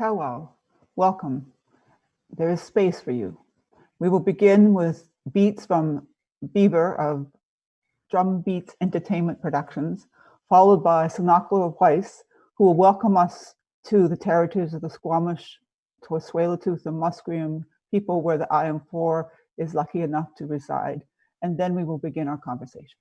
Powwow, welcome. There is space for you. We will begin with beats from Beaver of Drum Beats Entertainment Productions, followed by Sonakla Weiss, who will welcome us to the territories of the Squamish, Tsleil-Waututh, and Musqueam people where the IM4 is lucky enough to reside. And then we will begin our conversation.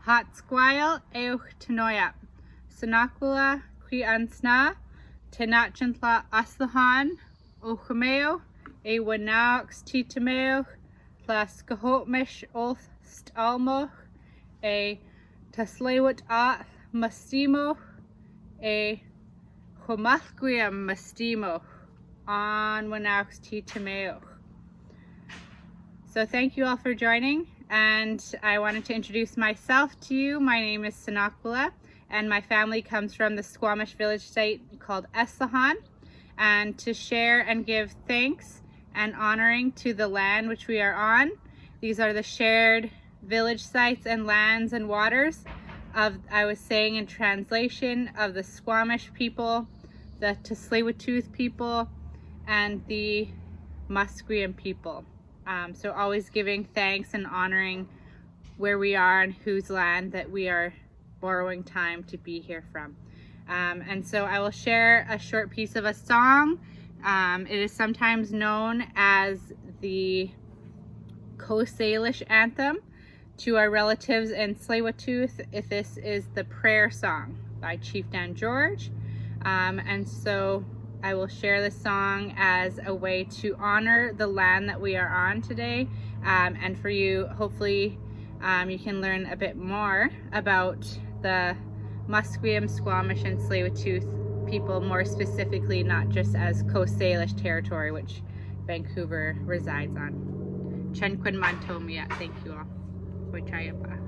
Hat sgwael ewch tenoia. Sonakula qui ansna, tenachantla aslahan, ochemeo, e wanaux titameo, plas gahotmish olth stalmoch, e taslewat at mastimo, e chomathguiam mastimo, on wanaux titameo. So thank you all for joining, and I wanted to introduce myself to you. My name is Sonakula, and my family comes from the Squamish village site called Eslahan, and to share and give thanks and honoring to the land which we are on. These are the shared village sites and lands and waters of, I was saying in translation, of the Squamish people, the Tsleil-Waututh people, and the Musqueam people. So always giving thanks and honoring where we are and whose land that we are borrowing time to be here from. And so I will share a short piece of a song. It is sometimes known as the Coast Salish anthem to our relatives in Tsleil-Waututh. This is the prayer song by Chief Dan George. And so I will share this song as a way to honor the land that we are on today. And for you, hopefully you can learn a bit more about the Musqueam, Squamish, and Tsleil-Waututh people, more specifically, not just as Coast Salish territory, which Vancouver resides on. Chen Quinn Mantomia, thank you all. Wachayapa.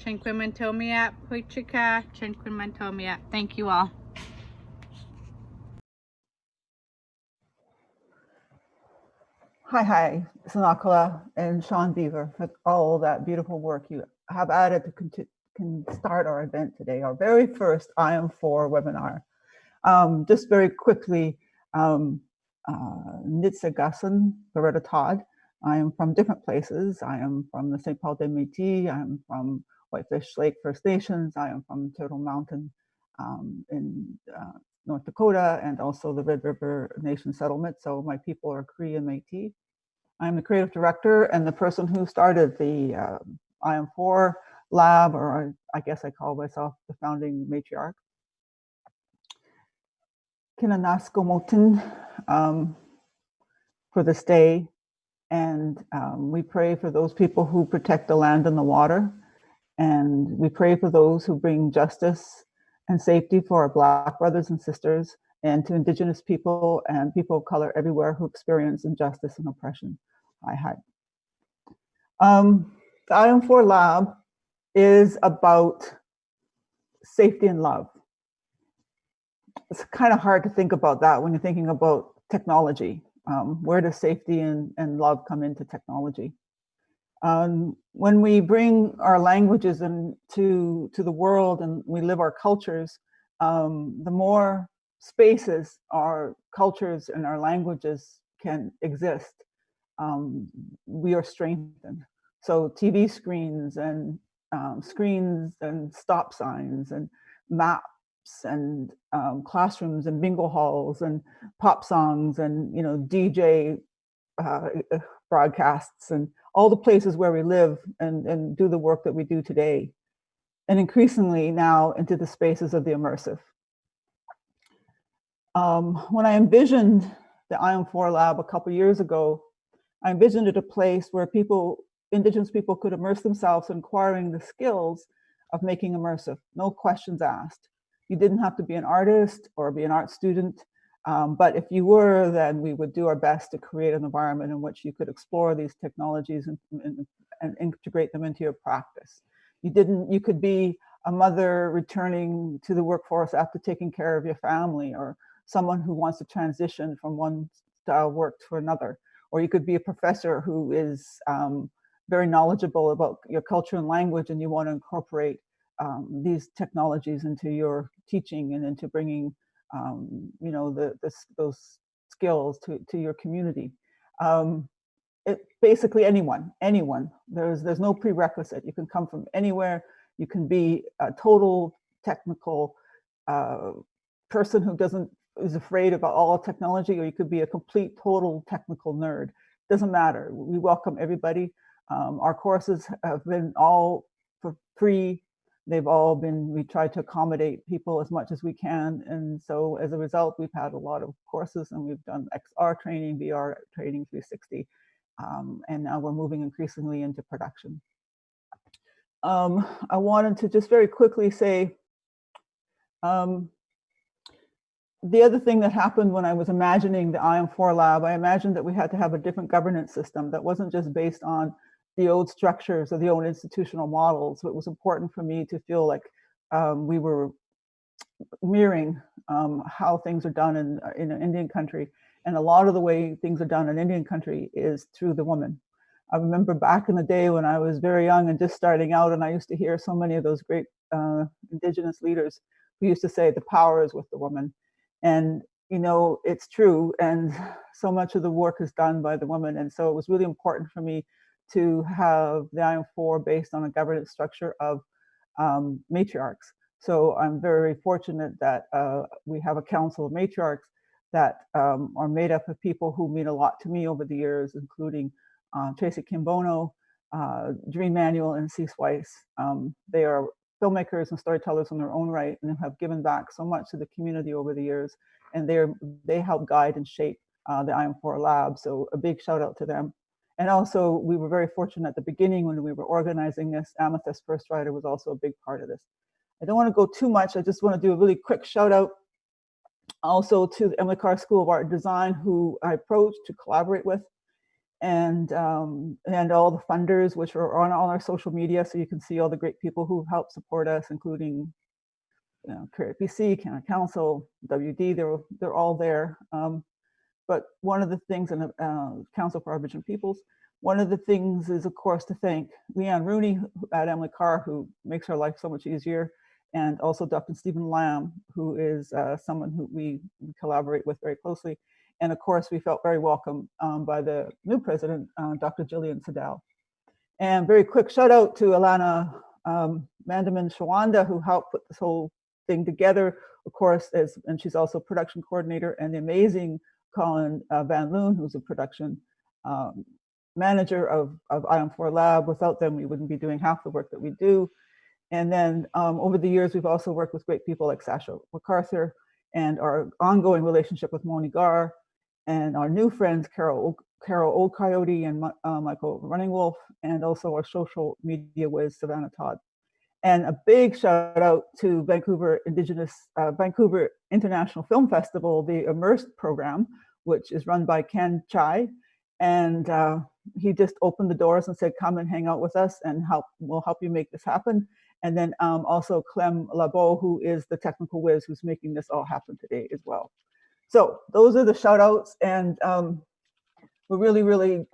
Chinquinmantomiap, Huichika, Chinquinmantomiap. Thank you all. Hi, Sanakala and Sean Beaver, for all that beautiful work you have added to can start our event today, our very first IM4 webinar. Just very quickly, Nitsa Loretta Todd. I am from different places. I am from the St. Paul de Métis. I am from Whitefish Lake First Nations. I am from Turtle Mountain in North Dakota, and also the Red River Nation settlement. So my people are Cree and Métis. I'm the creative director and the person who started the IM4 Lab, or I guess I call myself the founding matriarch. Kinanaskomotin for this day, and we pray for those people who protect the land and the water, and we pray for those who bring justice and safety for our Black brothers and sisters, and to Indigenous people and people of color everywhere who experience injustice and oppression. Hi. The IM4 Lab is about safety and love. It's kind of hard to think about that when you're thinking about technology. Where does safety and love come into technology? When we bring our languages into the world and we live our cultures, the more spaces our cultures and our languages can exist, we are strengthened. So TV screens and stop signs and maps and classrooms and bingo halls and pop songs and DJ broadcasts and all the places where we live and do the work that we do today, and increasingly now into the spaces of the immersive. When I envisioned the IM4 Lab a couple years ago, I envisioned it a place where Indigenous people could immerse themselves in acquiring the skills of making immersive, no questions asked. You didn't have to be an artist or be an art student, but if you were, then we would do our best to create an environment in which you could explore these technologies and integrate them into your practice. You could be a mother returning to the workforce after taking care of your family, or someone who wants to transition from one style of work to another. Or you could be a professor who is very knowledgeable about your culture and language, and you want to incorporate these technologies into your teaching and into bringing those skills to your community. Basically anyone. There's no prerequisite. You can come from anywhere. You can be a total technical person who is afraid about all technology, or you could be a complete total technical nerd. Doesn't matter. We welcome everybody. Our courses have been all for free. They've all been, we try to accommodate people as much as we can. And so as a result, we've had a lot of courses, and we've done XR training, VR training, 360. And now we're moving increasingly into production. I wanted to just very quickly say, the other thing that happened when I was imagining the IM4 Lab, I imagined that we had to have a different governance system that wasn't just based on the old structures or the old institutional models. So it was important for me to feel like we were mirroring how things are done in an Indian country. And a lot of the way things are done in Indian country is through the woman. I remember back in the day when I was very young and just starting out, and I used to hear so many of those great Indigenous leaders who used to say the power is with the woman. And, you know, it's true. And so much of the work is done by the woman. And so it was really important for me to have the IM4 based on a governance structure of matriarchs. So I'm very fortunate that we have a council of matriarchs that are made up of people who mean a lot to me over the years, including Tracy Kimbono, Dream Manuel, and C. Swice. They are filmmakers and storytellers in their own right and have given back so much to the community over the years. And they help guide and shape the IM4 Lab. So a big shout out to them. And also, we were very fortunate at the beginning when we were organizing this. Amethyst First Rider was also a big part of this. I don't want to go too much. I just want to do a really quick shout out also to the Emily Carr School of Art and Design, who I approached to collaborate with, and all the funders, which are on all our social media, so you can see all the great people who helped support us, including Creative BC, Canada Council, WD. They're all there. But one of the things in the Council for Aboriginal Peoples, one of the things is, of course, to thank Leanne Rooney at Emily Carr, who makes our life so much easier, and also Dr. Stephen Lamb, who is someone who we collaborate with very closely. And of course, we felt very welcome by the new president, Dr. Gillian Sadal. And very quick shout out to Alana Mandaman Shawanda, who helped put this whole thing together, of course, and she's also production coordinator, and the amazing Colin Van Loon, who's a production manager of IM4 Lab. Without them, we wouldn't be doing half the work that we do. And then over the years, we've also worked with great people like Sasha MacArthur, and our ongoing relationship with Moni Gar, and our new friends, Carol Old Coyote and Michael Running Wolf, and also our social media whiz, Savannah Todd. And a big shout out to Vancouver International Film Festival, the Immersed program, which is run by Ken Chai. And he just opened the doors and said, come and hang out with us and we'll help you make this happen. And then also Clem Labo, who is the technical whiz who's making this all happen today as well. So those are the shout outs, and we're really, really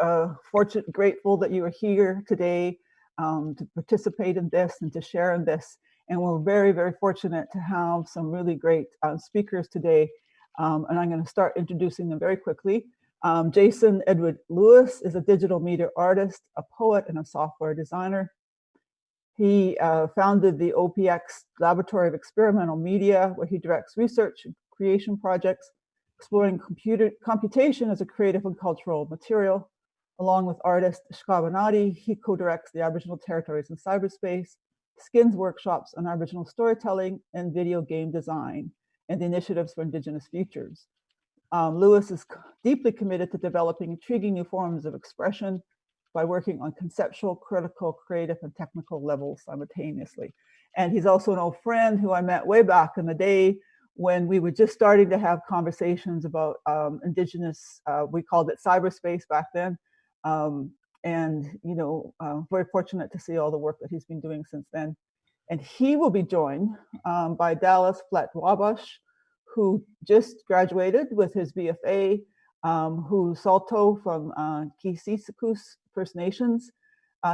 fortunate, grateful that you are here today to participate in this and to share in this. And we're very, very fortunate to have some really great speakers today. And I'm going to start introducing them very quickly. Jason Edward Lewis is a digital media artist, a poet, and a software designer. He founded the OPX Laboratory of Experimental Media, where he directs research and creation projects, exploring computation as a creative and cultural material. Along with artist Shkabanati, he co-directs the Aboriginal Territories in Cyberspace, skins workshops on Aboriginal storytelling and video game design, and the initiatives for Indigenous futures. Lewis is deeply committed to developing intriguing new forms of expression by working on conceptual, critical, creative, and technical levels simultaneously. And he's also an old friend who I met way back in the day when we were just starting to have conversations about Indigenous, we called it cyberspace back then. And, you know, very fortunate to see all the work that he's been doing since then. And he will be joined by Dallas Flett-Wapash, who just graduated with his BFA, who's Salto from Kisisikus First Nations.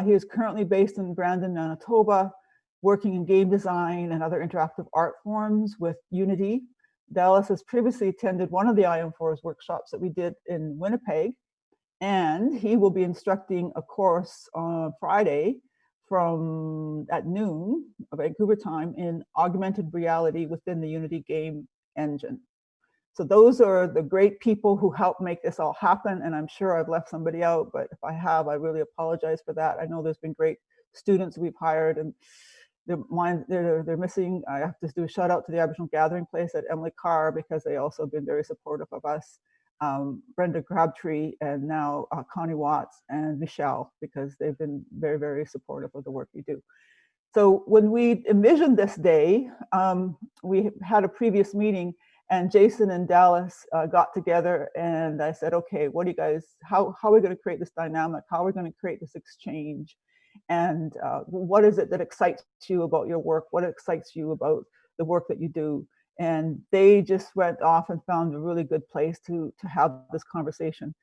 He is currently based in Brandon, Manitoba, working in game design and other interactive art forms with Unity. Dallas has previously attended one of the IM4's workshops that we did in Winnipeg, and he will be instructing a course on Friday at noon, Vancouver time, in augmented reality within the Unity game engine. So those are the great people who helped make this all happen, and I'm sure I've left somebody out, but if I have, I really apologize for that. I know there's been great students we've hired, and they're missing. I have to do a shout out to the Aboriginal Gathering Place at Emily Carr, because they also been very supportive of us. Brenda Crabtree, and now Connie Watts and Michelle, because they've been very, very supportive of the work we do. So when we envisioned this day, we had a previous meeting, and Jason and Dallas got together, and I said, okay, what do you guys, how are we going to create this dynamic? How are we going to create this exchange? And what is it that excites you about your work? What excites you about the work that you do? And they just went off and found a really good place to have this conversation.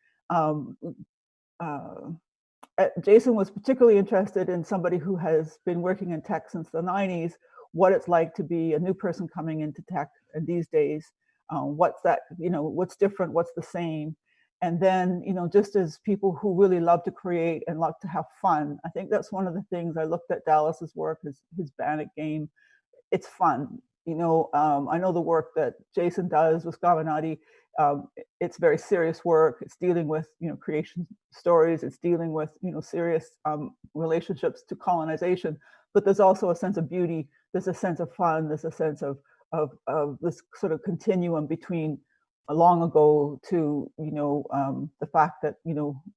Jason was particularly interested in somebody who has been working in tech since the 90s, what it's like to be a new person coming into tech these days. What's that, what's different, what's the same? And then, just as people who really love to create and love to have fun, I think that's one of the things I looked at Dallas's work, his Bannock game. It's fun. I know the work that Jason does with Gavanati. It's very serious work. It's dealing with, creation stories. It's dealing with, serious relationships to colonization. But there's also a sense of beauty. There's a sense of fun. There's a sense of this sort of continuum between long ago to, the fact that,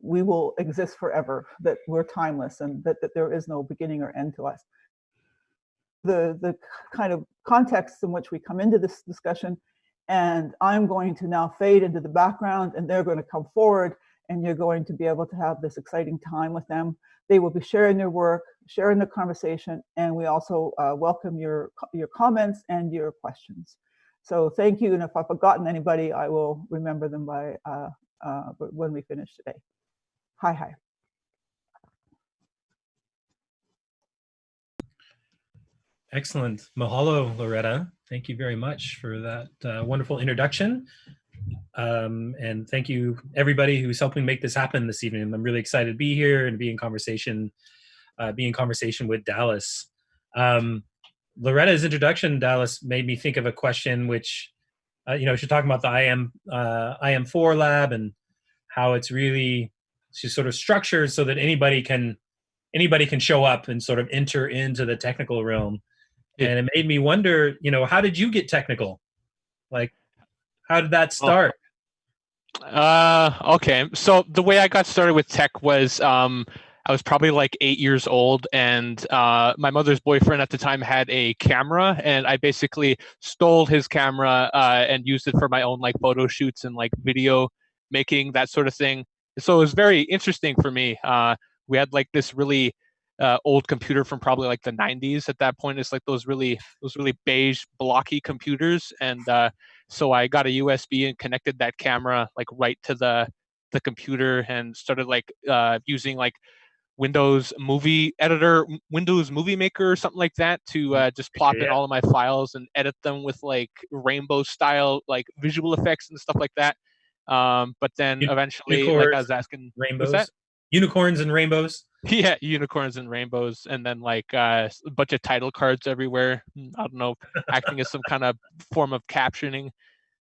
we will exist forever, that we're timeless, and that there is no beginning or end to us. The kind of context in which we come into this discussion, and I'm going to now fade into the background, and they're going to come forward, and you're going to be able to have this exciting time with them. They will be sharing their work, sharing the conversation, and we also welcome your comments and your questions. So thank you, and if I've forgotten anybody, I will remember them by when we finish today. Hi. Excellent. Mahalo, Loretta. Thank you very much for that wonderful introduction. And thank you, everybody who's helping make this happen this evening. I'm really excited to be here and be in conversation with Dallas. Loretta's introduction, Dallas, made me think of a question which, she's talking about the IM4 Lab and how she's sort of structured so that anybody can show up and sort of enter into the technical realm. Yeah. And it made me wonder, how did you get technical? Like, how did that start? Okay. So the way I got started with tech was I was probably like 8 years old, and my mother's boyfriend at the time had a camera, and I basically stole his camera and used it for my own like photo shoots and like video making, that sort of thing. So it was very interesting for me. We had like this really old computer from probably like the 90s at that point. It's like those really beige blocky computers, and so I got a USB and connected that camera like right to the computer and started like using like Windows Movie Editor, Windows Movie Maker or something like that to just plop in all of my files and edit them with like rainbow style like visual effects and stuff like that. But then eventually, like I was asking, rainbows. What's that? Unicorns and rainbows. Yeah, unicorns and rainbows, and then like a bunch of title cards everywhere. I don't know, acting as some kind of form of captioning.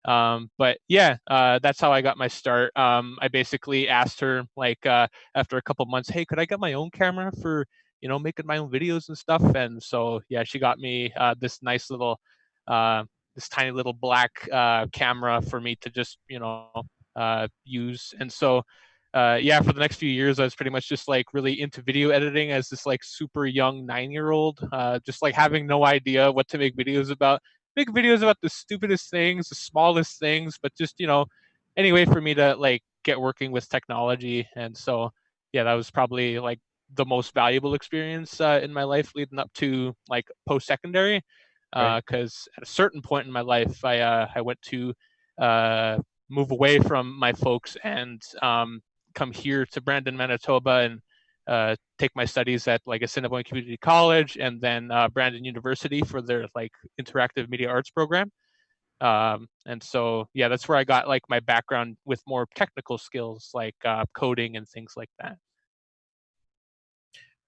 But yeah, that's how I got my start. I basically asked her like after a couple months, hey, could I get my own camera for making my own videos and stuff? And so yeah, she got me this nice little this tiny little black camera for me to just use. And so yeah, for the next few years, I was pretty much just like really into video editing as this like super young 9-year-old, just like having no idea what to make videos about. Make videos about the stupidest things, the smallest things, but just any way for me to like get working with technology. And so yeah, that was probably like the most valuable experience in my life leading up to like post-secondary, because at a certain point in my life, I went to move away from my folks and come here to Brandon, Manitoba, and take my studies at like Assiniboine Community College and then Brandon University for their like interactive media arts program. And so, yeah, that's where I got like my background with more technical skills like coding and things like that.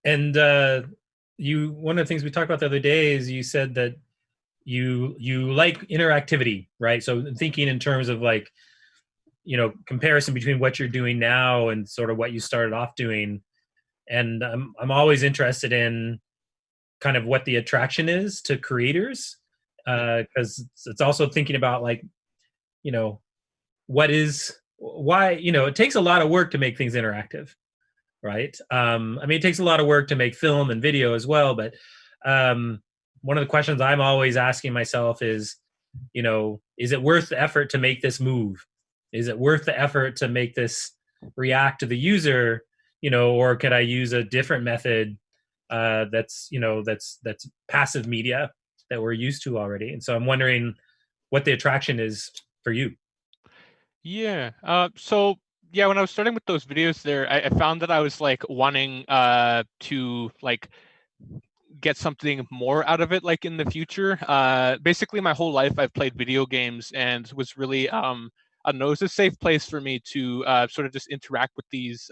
And one of the things we talked about the other day is you said that you like interactivity, right? So thinking in terms of like, comparison between what you're doing now and sort of what you started off doing. And I'm always interested in kind of what the attraction is to creators, because it's also thinking about like, why, it takes a lot of work to make things interactive, right? I mean, it takes a lot of work to make film and video as well, but one of the questions I'm always asking myself is, is it worth the effort to make this move? Is it worth the effort to make this react to the user? Or could I use a different method that's passive media that we're used to already? And so I'm wondering what the attraction is for you. Yeah. So yeah, when I was starting with those videos there, I found that I was like wanting to like get something more out of it like in the future. Basically my whole life I've played video games and was really I don't know, it's a safe place for me to sort of just interact with these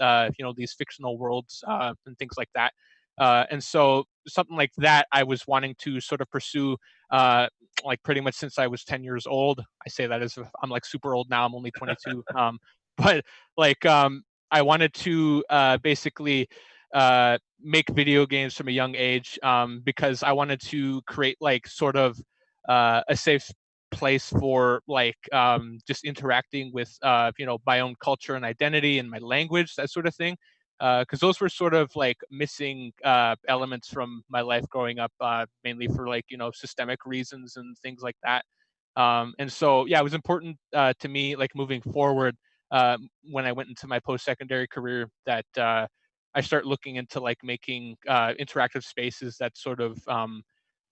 these fictional worlds and things like that. And so something like that I was wanting to sort of pursue like pretty much since I was 10 years old. I say that as if I'm like super old now, I'm only 22. But like I wanted to basically make video games from a young age because I wanted to create like sort of a safe place for like just interacting with my own culture and identity and my language, that sort of thing. Because those were sort of like missing elements from my life growing up, mainly for like systemic reasons and things like that. And so yeah, it was important to me like moving forward when I went into my post-secondary career that I start looking into like making interactive spaces that sort of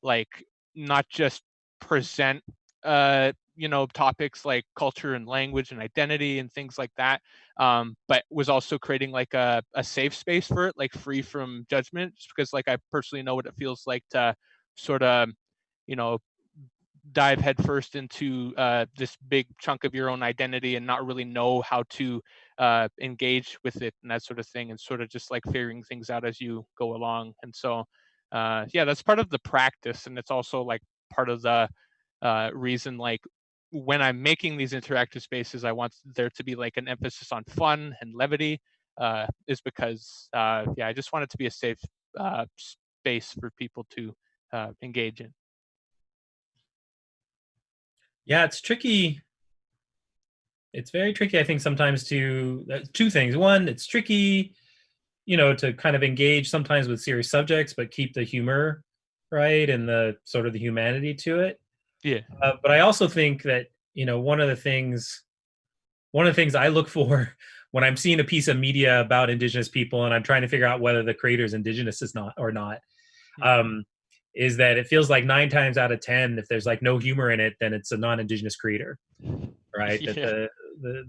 like not just present topics like culture and language and identity and things like that, but was also creating like a safe space for it, like free from judgment, just because like I personally know what it feels like to sort of you know dive headfirst into this big chunk of your own identity and not really know how to engage with it and that sort of thing, and sort of just like figuring things out as you go along. And so yeah, that's part of the practice, and it's also like part of the reason like when I'm making these interactive spaces I want there to be like an emphasis on fun and levity, is because yeah, I just want it to be a safe space for people to engage in. Yeah, it's tricky. It's very tricky, I think, sometimes to two things. One, it's tricky, to kind of engage sometimes with serious subjects, but keep the humor, right, and the sort of the humanity to it. Yeah. But I also think that, one of the things I look for when I'm seeing a piece of media about Indigenous people and I'm trying to figure out whether the creator is Indigenous or not, is that it feels like 9 times out of 10, if there's like no humor in it, then it's a non-Indigenous creator, right? Yeah. That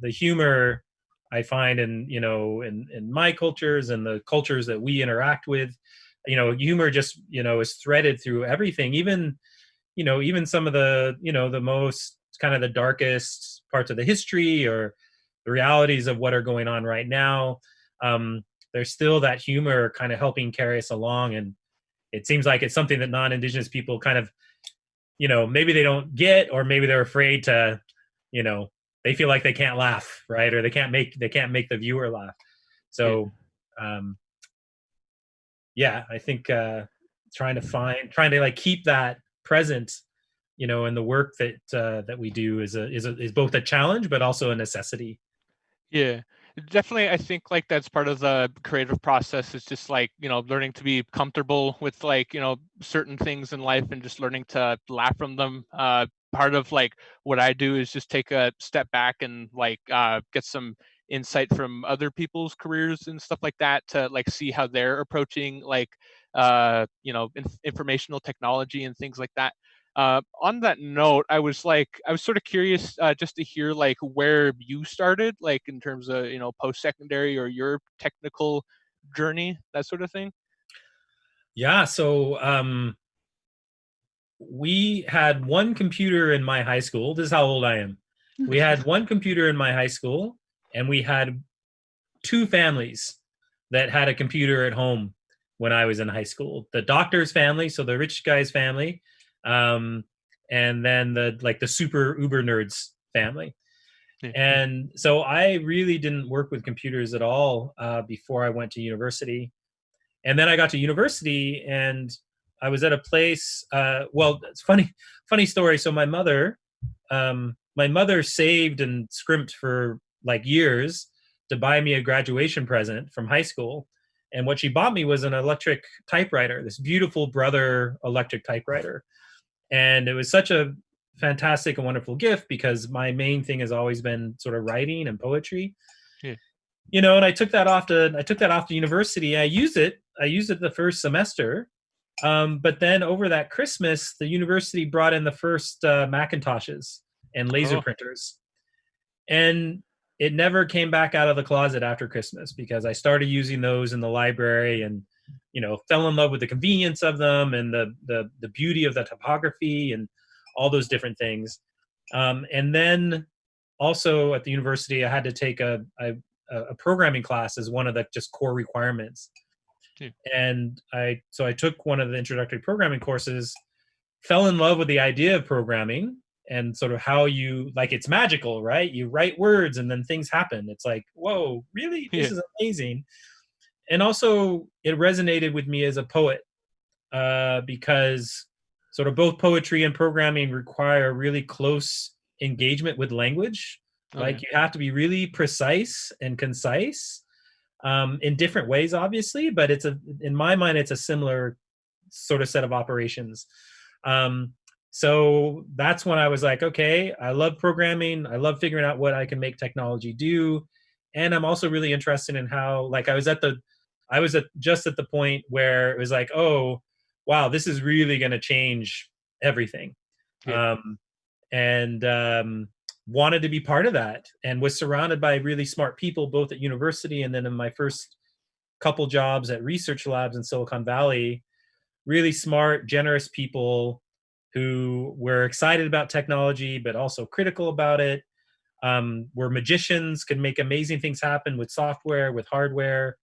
the humor I find in my cultures and the cultures that we interact with, humor just is threaded through everything, even some of the the most kind of the darkest parts of the history or the realities of what are going on right now. There's still that humor kind of helping carry us along, and it seems like it's something that non-Indigenous people kind of maybe they don't get, or maybe they're afraid to they feel like they can't laugh, right, or they can't make the viewer laugh. So yeah, I think trying to like keep that present in the work that we do is both a challenge but also a necessity. Yeah, definitely. I think like that's part of the creative process, is just like, learning to be comfortable with like, certain things in life and just learning to laugh from them. Part of like what I do is just take a step back and like get some insight from other people's careers and stuff like that to like see how they're approaching like informational technology and things like that. On that note, I was sort of curious just to hear like where you started, like in terms of post-secondary or your technical journey, that sort of thing. Yeah, so we had one computer in my high school. This is how old I am. We had one computer in my high school, and we had 2 families that had a computer at home when I was in high school. The doctor's family, so the rich guy's family, and then the super uber nerds family. And so I really didn't work with computers at all before I went to university. And then I got to university and I was at a place, well, it's funny story. So my mother saved and scrimped for like years to buy me a graduation present from high school. And what she bought me was an electric typewriter, this beautiful Brother electric typewriter. And it was such a fantastic and wonderful gift because my main thing has always been sort of writing and poetry. Yeah. And I took that off to university. I used it the first semester. But then over that Christmas, the university brought in the first Macintoshes and laser printers. And it never came back out of the closet after Christmas, because I started using those in the library and, fell in love with the convenience of them and the beauty of the topography and all those different things. And then also at the university, I had to take a programming class as one of the just core requirements. Yeah. And so I took one of the introductory programming courses, fell in love with the idea of programming and sort of how it's magical, right? You write words and then things happen. It's like, whoa, really? This is amazing. And also it resonated with me as a poet, because sort of both poetry and programming require really close engagement with language. You have to be really precise and concise, in different ways, obviously, but in my mind, it's a similar sort of set of operations. So that's when I was like, okay, I love programming. I love figuring out what I can make technology do. And I'm also really interested in how, I was just at the point where it was like, oh, wow, this is really going to change everything. Yeah. And wanted to be part of that, and was surrounded by really smart people, both at university and then in my first couple jobs at research labs in Silicon Valley. Really smart, generous people who were excited about technology, but also critical about it. Were magicians, could make amazing things happen with software, with hardware,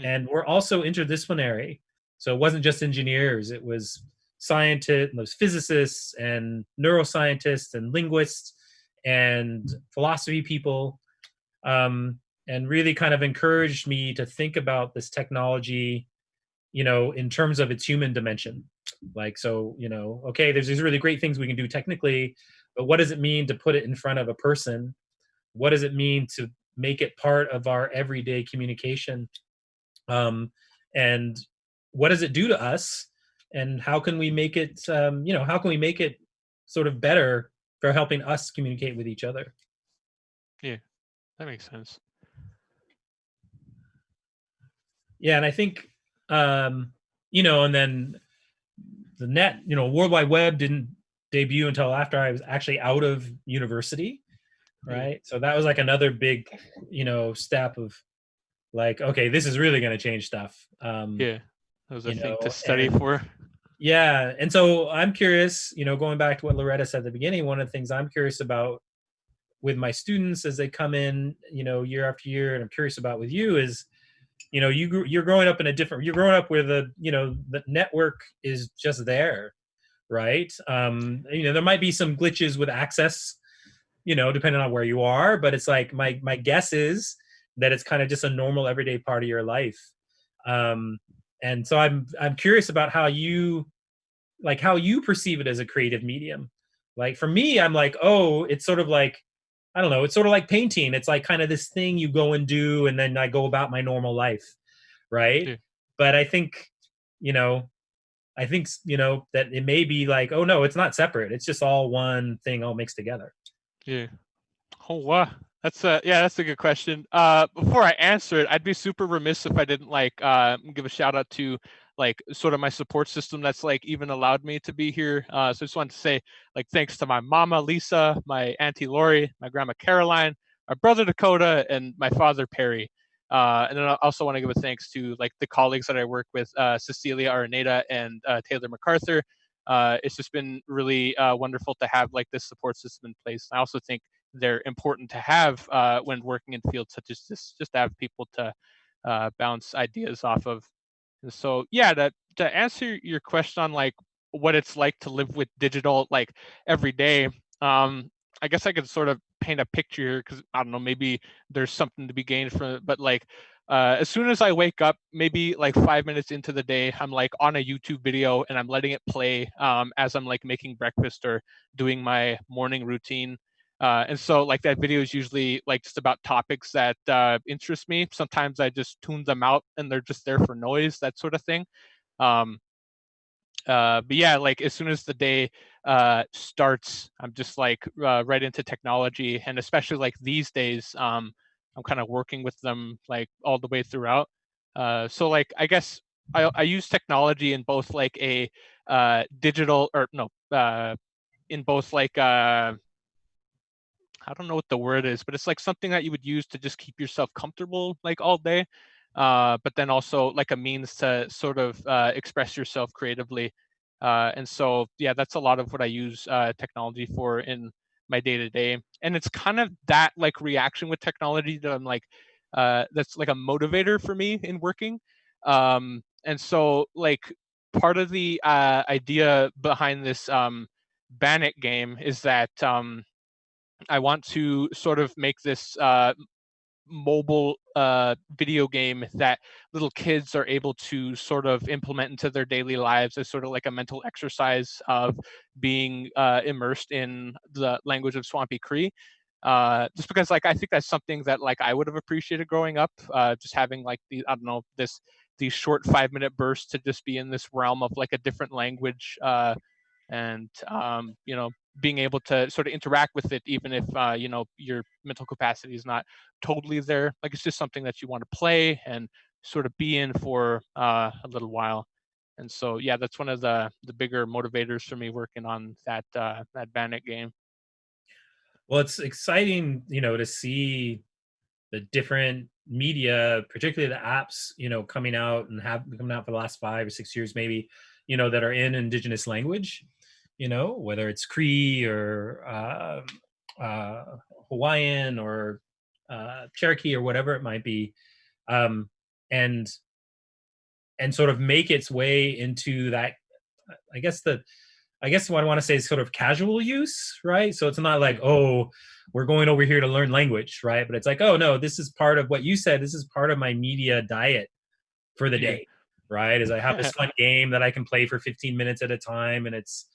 and were also interdisciplinary. So it wasn't just engineers, it was scientists, those physicists and neuroscientists and linguists and philosophy people, and really kind of encouraged me to think about this technology, in terms of its human dimension. Okay, there's these really great things we can do technically, but what does it mean to put it in front of a person? What does it mean to make it part of our everyday communication? And what does it do to us? And how can we make it, how can we make it sort of better for helping us communicate with each other? Yeah, that makes sense. Yeah, and I think, and then the net, World Wide Web didn't debut until after I was actually out of university, right? Yeah. So that was like another big, step of like, okay, this is really going to change stuff. Yeah, that was a thing to study for. Yeah, and so I'm curious, going back to what Loretta said at the beginning, one of the things I'm curious about with my students as they come in, year after year, and I'm curious about with you is, you're growing up you're growing up where the network is just there, right? There might be some glitches with access, depending on where you are, but it's like my guess is that it's kind of just a normal everyday part of your life. And so I'm curious about how you perceive it as a creative medium. Like for me, I'm like, oh, it's sort of like, I don't know, it's sort of like painting. It's like kind of this thing you go and do, and then I go about my normal life, right? Yeah. But I think, that it may be like, oh no, it's not separate. It's just all one thing all mixed together. Yeah. Oh wow. That's a good question. Before I answer it, I'd be super remiss if I didn't give a shout out to sort of my support system that's even allowed me to be here. So I just wanted to say thanks to my mama Lisa, my auntie Lori, my grandma Caroline, my brother Dakota, and my father Perry. And then I also want to give a thanks to the colleagues that I work with, Cecilia Araneda and Taylor MacArthur. It's just been really wonderful to have this support system in place. I also think they're important to have when working in fields such as this, just to have people to bounce ideas off of. And so, yeah, to answer your question on what it's like to live with digital every day, I guess I could sort of paint a picture here because I don't know, maybe there's something to be gained from it. But as soon as I wake up, maybe 5 minutes into the day, I'm on a YouTube video and I'm letting it play as I'm making breakfast or doing my morning routine. And so that video is usually just about topics that interest me. Sometimes I just tune them out and they're just there for noise, that sort of thing. But yeah, as soon as the day starts, I'm just right into technology, and especially these days, I'm kind of working with them all the way throughout. So I guess I use technology in both a digital or no, in both I don't know what the word is, but it's like something that you would use to just keep yourself comfortable like all day, but then also like a means to sort of express yourself creatively. And so, yeah, that's a lot of what I use technology for in my day to day. And it's kind of that like reaction with technology that I'm like, that's like a motivator for me in working. And so, like, part of the idea behind this Bannock game is that I want to sort of make this mobile video game that little kids are able to sort of implement into their daily lives as sort of like a mental exercise of being immersed in the language of Swampy Cree. Just because like I think that's something that like I would have appreciated growing up, just having like I don't know, these short 5-minute bursts to just be in this realm of like a different language, and you know, being able to sort of interact with it, even if you know, your mental capacity is not totally there. Like it's just something that you want to play and sort of be in for a little while. And so yeah, that's one of the bigger motivators for me working on that that Bannock game. Well, it's exciting, you know, to see the different media, particularly the apps, you know, coming out and have coming out for the last 5 or 6 years, maybe, you know, that are in Indigenous language, you know, whether it's Cree or Hawaiian or Cherokee or whatever it might be, um, and sort of make its way into that. I guess what I want to say is sort of casual use, right? So it's not like, oh, we're going over here to learn language, right? But it's like, oh no, this is part of what you said. This is part of my media diet for the Yeah. day, right? Is I have this fun game that I can play for 15 minutes at a time, and it's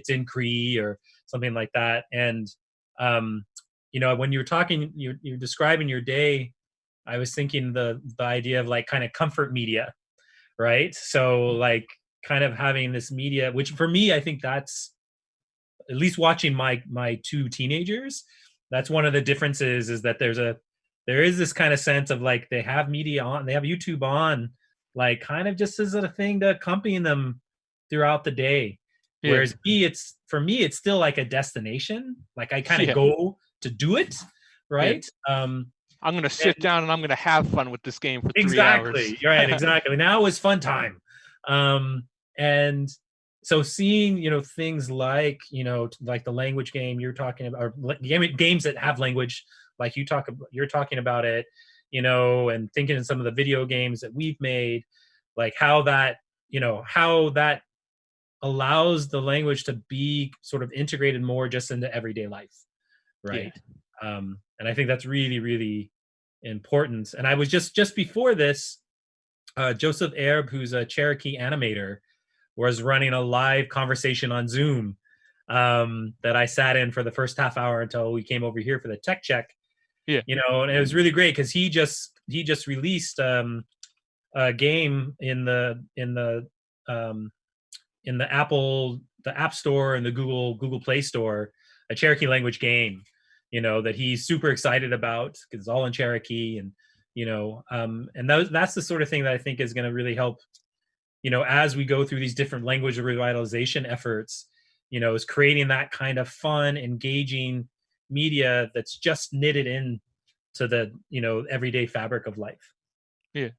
in Cree or something like that. And you know, when you were talking, you're describing your day, I was thinking the idea of like kind of comfort media, right? So like kind of having this media, which for me, I think that's, at least watching my 2 teenagers, that's one of the differences, is that there is this kind of sense of like they have media on, they have YouTube on, like kind of just as a thing to accompany them throughout the day. Yeah. Whereas it's, for me, it's still like a destination. Like I kind of Yeah. go to do it, right? I'm gonna sit down and I'm gonna have fun with this game for 3 hours. Exactly. Right. Exactly. Now is fun time. And so seeing, you know, things like, you know, like the language game you're talking about, or games that have language, like you're talking about it, you know, and thinking in some of the video games that we've made, like how that, you know, how that allows the language to be sort of integrated more just into everyday life, right? And I think that's really, really important. And I was just before this, Joseph Erb, who's a Cherokee animator, was running a live conversation on Zoom that I sat in for the first half hour until we came over here for the tech check. Yeah. You know, and it was really great because he just released a game in the Apple, the App Store, and the Google Play Store, a Cherokee language game, you know, that he's super excited about because it's all in Cherokee. And you know, and that's the sort of thing that I think is going to really help, you know, as we go through these different language revitalization efforts, you know, is creating that kind of fun, engaging media that's just knitted in to the, you know, everyday fabric of life. Yeah.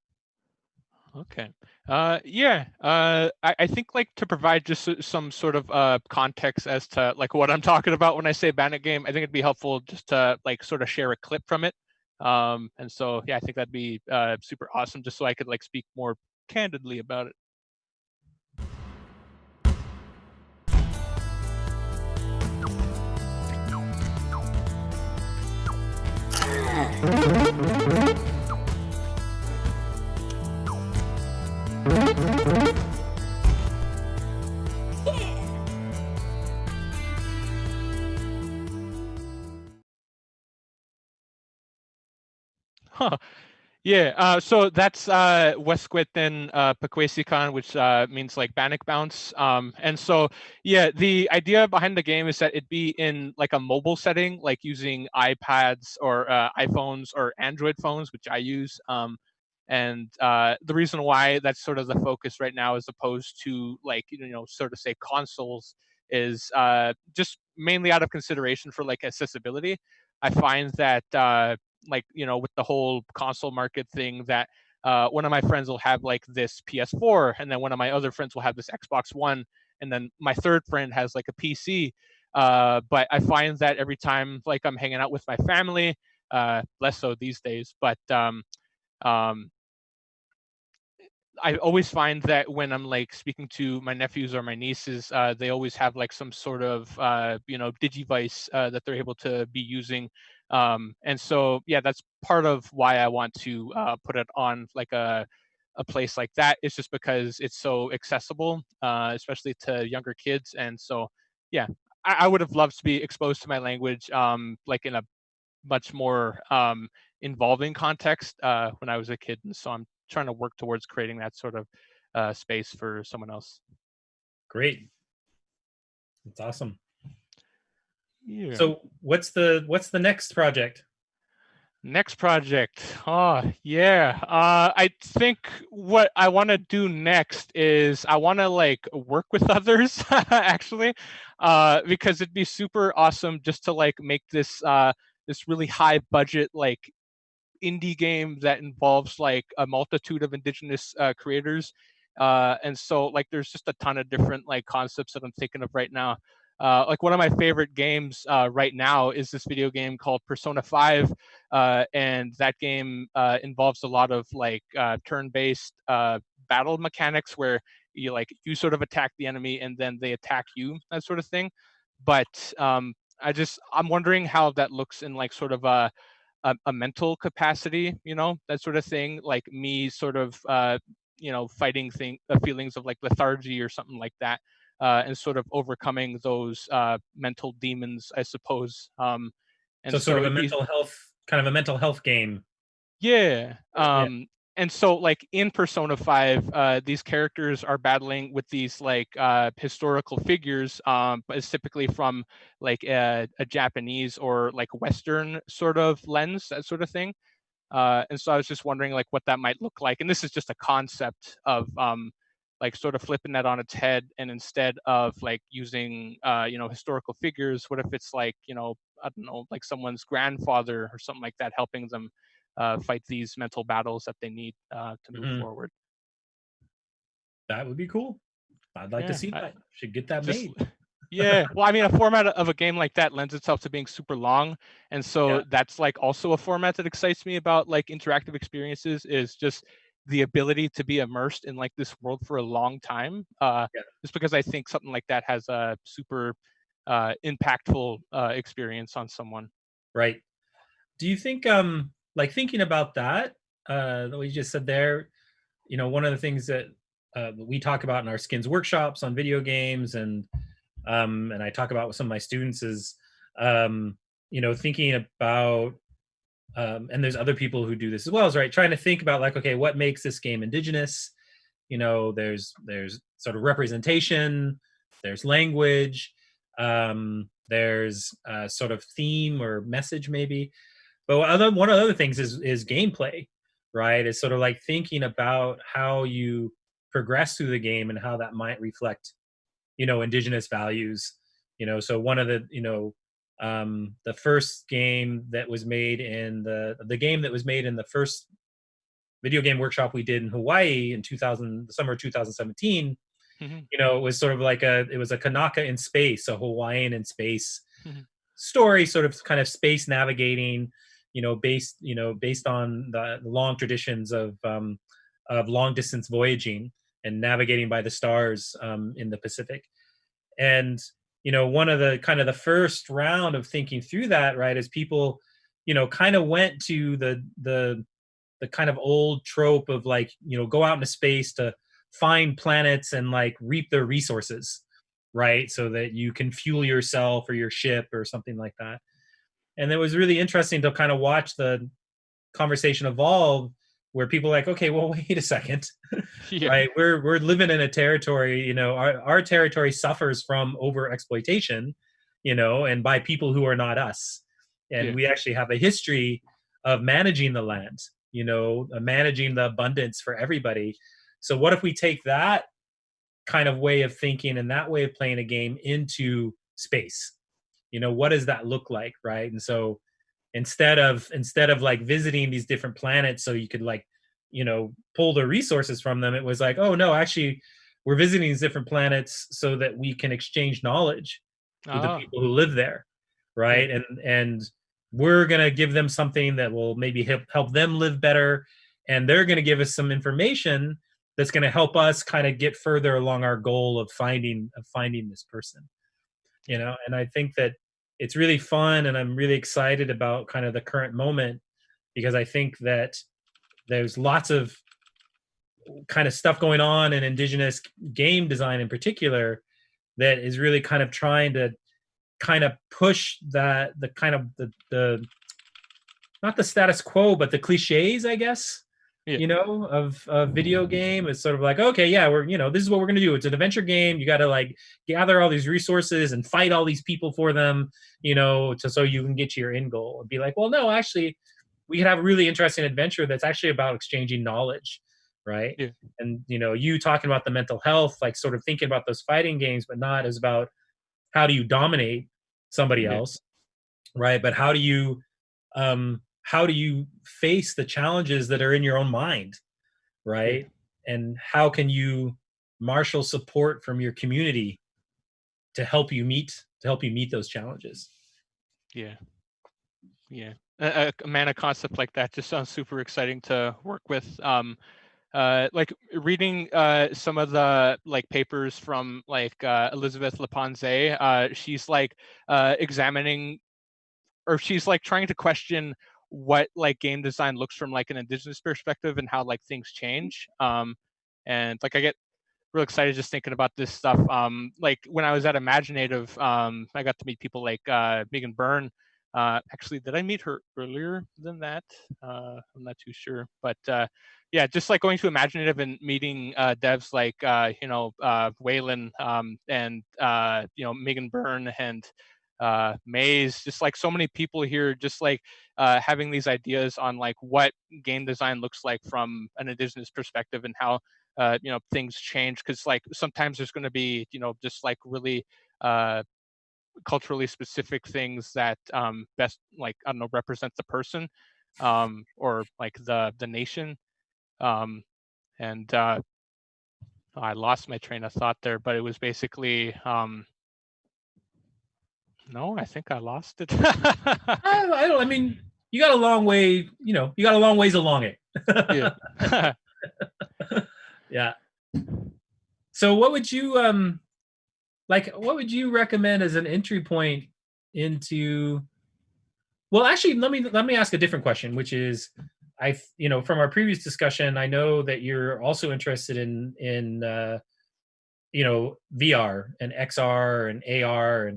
Okay. I think like to provide just some sort of context as to like what I'm talking about when I say Bannock game, I think it'd be helpful just to like sort of share a clip from it. And so yeah, I think that'd be super awesome, just so I could like speak more candidly about it. Huh. Yeah, so that's Wesquetan Pequesican, which means like Bannock bounce. And so, yeah, the idea behind the game is that it be in like a mobile setting, like using iPads or iPhones or Android phones, which I use. And the reason why that's sort of the focus right now, as opposed to like, you know, sort of say consoles, is just mainly out of consideration for like accessibility. I find that like, you know, with the whole console market thing, that one of my friends will have like this PS4, and then one of my other friends will have this Xbox One, and then my third friend has like a PC. But I find that every time like I'm hanging out with my family, less so these days, but um, I always find that when I'm like speaking to my nephews or my nieces, they always have like some sort of you know, digivice that they're able to be using, and so yeah, that's part of why I want to put it on like a place like that. It's just because it's so accessible, especially to younger kids, and so yeah, I would have loved to be exposed to my language like in a much more involving context when I was a kid, and so I'm trying to work towards creating that sort of space for someone else. Great. That's awesome. Yeah. So what's the next project? Next project. Oh, yeah. I think what I want to do next is I want to like work with others actually, because it'd be super awesome just to like make this this really high budget like indie game that involves like a multitude of indigenous creators, and so like there's just a ton of different like concepts that I'm thinking of right now. Like one of my favorite games right now is this video game called Persona 5, and that game involves a lot of like turn-based battle mechanics where you sort of attack the enemy and then they attack you, that sort of thing. But I'm wondering how that looks in like sort of a mental capacity, you know, that sort of thing, like me sort of you know, fighting feelings of like lethargy or something like that, and sort of overcoming those mental demons, I suppose. And So sort of a it'd be, mental health, kind of a mental health game. yeah. Yeah. And so like in Persona 5, these characters are battling with these like historical figures, but it's typically from like a Japanese or like Western sort of lens, that sort of thing. And so I was just wondering like what that might look like. And this is just a concept of like sort of flipping that on its head, and instead of like using you know, historical figures, what if it's like, you know, I don't know, like someone's grandfather or something like that, helping them fight these mental battles that they need to move Mhm. forward. That would be cool. I'd like to Yeah, see that. Should get that just made. yeah. Well, I mean, a format of a game like that lends itself to being super long, and Yeah. so that's like also a format that excites me about like interactive experiences, is just the ability to be immersed in like this world for a long time. Yeah. Just because I think something like that has a super impactful experience on someone. Right. Do you think like thinking about that, what you just said there, you know, one of the things that we talk about in our skins workshops on video games, and I talk about with some of my students is you know, thinking about and there's other people who do this as well, is right, trying to think about like, okay, what makes this game indigenous? You know, there's sort of representation, there's language, there's sort of theme or message maybe. But one of the other things is gameplay, right? It's sort of like thinking about how you progress through the game and how that might reflect, you know, indigenous values. You know, so one of the, you know, the first game that was made in the game that was made in the first video game workshop we did in Hawaii in 2000, the summer of 2017, Mhm. you know, it was sort of like it was a Kanaka in space, a Hawaiian in space Mhm. story, sort of kind of space navigating, you know, based on the long traditions of long distance voyaging and navigating by the stars in the Pacific. And you know, one of the kind of the first round of thinking through that, right, is people, you know, kind of went to the kind of old trope of like, you know, go out into space to find planets and like reap their resources, right, so that you can fuel yourself or your ship or something like that. And it was really interesting to kind of watch the conversation evolve, where people are like, okay, well, wait a second, Yeah. right, we're living in a territory, you know, our territory suffers from over exploitation, you know, and by people who are not us. And Yeah. we actually have a history of managing the land, you know, managing the abundance for everybody. So what if we take that kind of way of thinking and that way of playing a game into space. What does that look like, right? And so instead of like visiting these different planets so you could like pull the resources from them, it was like, oh no, actually we're visiting these different planets so that we can exchange knowledge with the people who live there, right? Yeah. And we're going to give them something that will maybe help them live better, and they're going to give us some information that's going to help us kind of get further along our goal of finding this person. And I think that it's really fun, and I'm really excited about kind of the current moment, because I think that there's lots of kind of stuff going on in Indigenous game design in particular that is really kind of trying to kind of push that the kind of the not the status quo, but the cliches, I guess, of a video game. It's sort of like, okay, yeah, we're, this is what we're going to do. It's an adventure game. You got to like gather all these resources and fight all these people for them, so you can get to your end goal. And be like, well, no, actually, we could have a really interesting adventure that's actually about exchanging knowledge, right? Yeah. And, you talking about the mental health, like sort of thinking about those fighting games, but not as about how do you dominate somebody else, right? But how do you face the challenges that are in your own mind, right? And how can you marshal support from your community to help you meet those challenges? Yeah. A mana concept like that just sounds super exciting to work with. Like reading some of the like papers from like Elizabeth Leponze, she's like examining, or she's like trying to question what like game design looks from like an Indigenous perspective and how like things change. And like I get real excited just thinking about this stuff. Like when I was at Imaginative, I got to meet people like Megan Byrne. Actually, did I meet her earlier than that? I'm not too sure, but yeah, just like going to Imaginative and meeting devs like Waylon and Megan Byrne and Maze, just like so many people here, just like having these ideas on like what game design looks like from an Indigenous perspective and how things change, because like sometimes there's going to be just like really culturally specific things that best, like, I don't know, represent the person or like the nation. And I lost my train of thought there, but it was basically no, I think I lost it. I mean, you got a long way, you got a long ways along it. Yeah. Yeah. So what would you what would you recommend as an entry point into, well, actually, let me ask a different question, which is, from our previous discussion, I know that you're also interested in VR and XR and AR,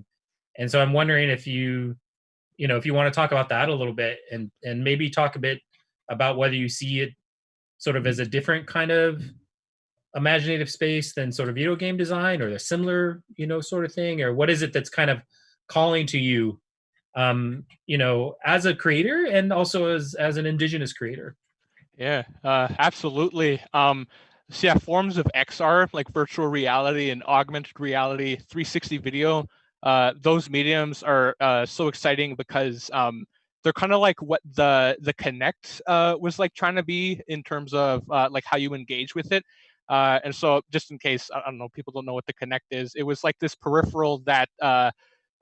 and so I'm wondering if you want to talk about that a little bit, and maybe talk a bit about whether you see it sort of as a different kind of imaginative space than sort of video game design, or a similar, sort of thing, or what is it that's kind of calling to you, as a creator and also as an Indigenous creator? Yeah, absolutely. So yeah, forms of XR like virtual reality and augmented reality, 360 video, those mediums are so exciting because they're kind of like what the Kinect was like trying to be in terms of like how you engage with it. And so just in case, I don't know, people don't know what the Kinect is, it was like this peripheral that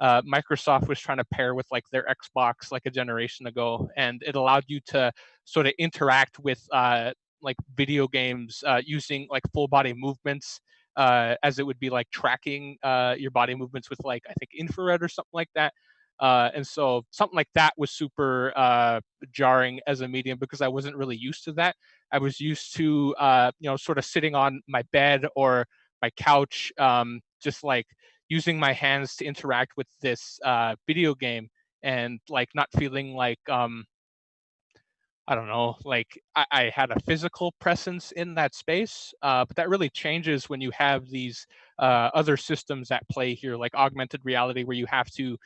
Microsoft was trying to pair with like their Xbox like a generation ago, and it allowed you to sort of interact with like video games using like full body movements, as it would be like tracking your body movements with like, I think, infrared or something like that. And so something like that was super jarring as a medium because I wasn't really used to that. I was used to sort of sitting on my bed or my couch, just like using my hands to interact with this video game, and like not feeling like I don't know, like I had a physical presence in that space. But that really changes when you have these other systems at play here, like augmented reality, where you have to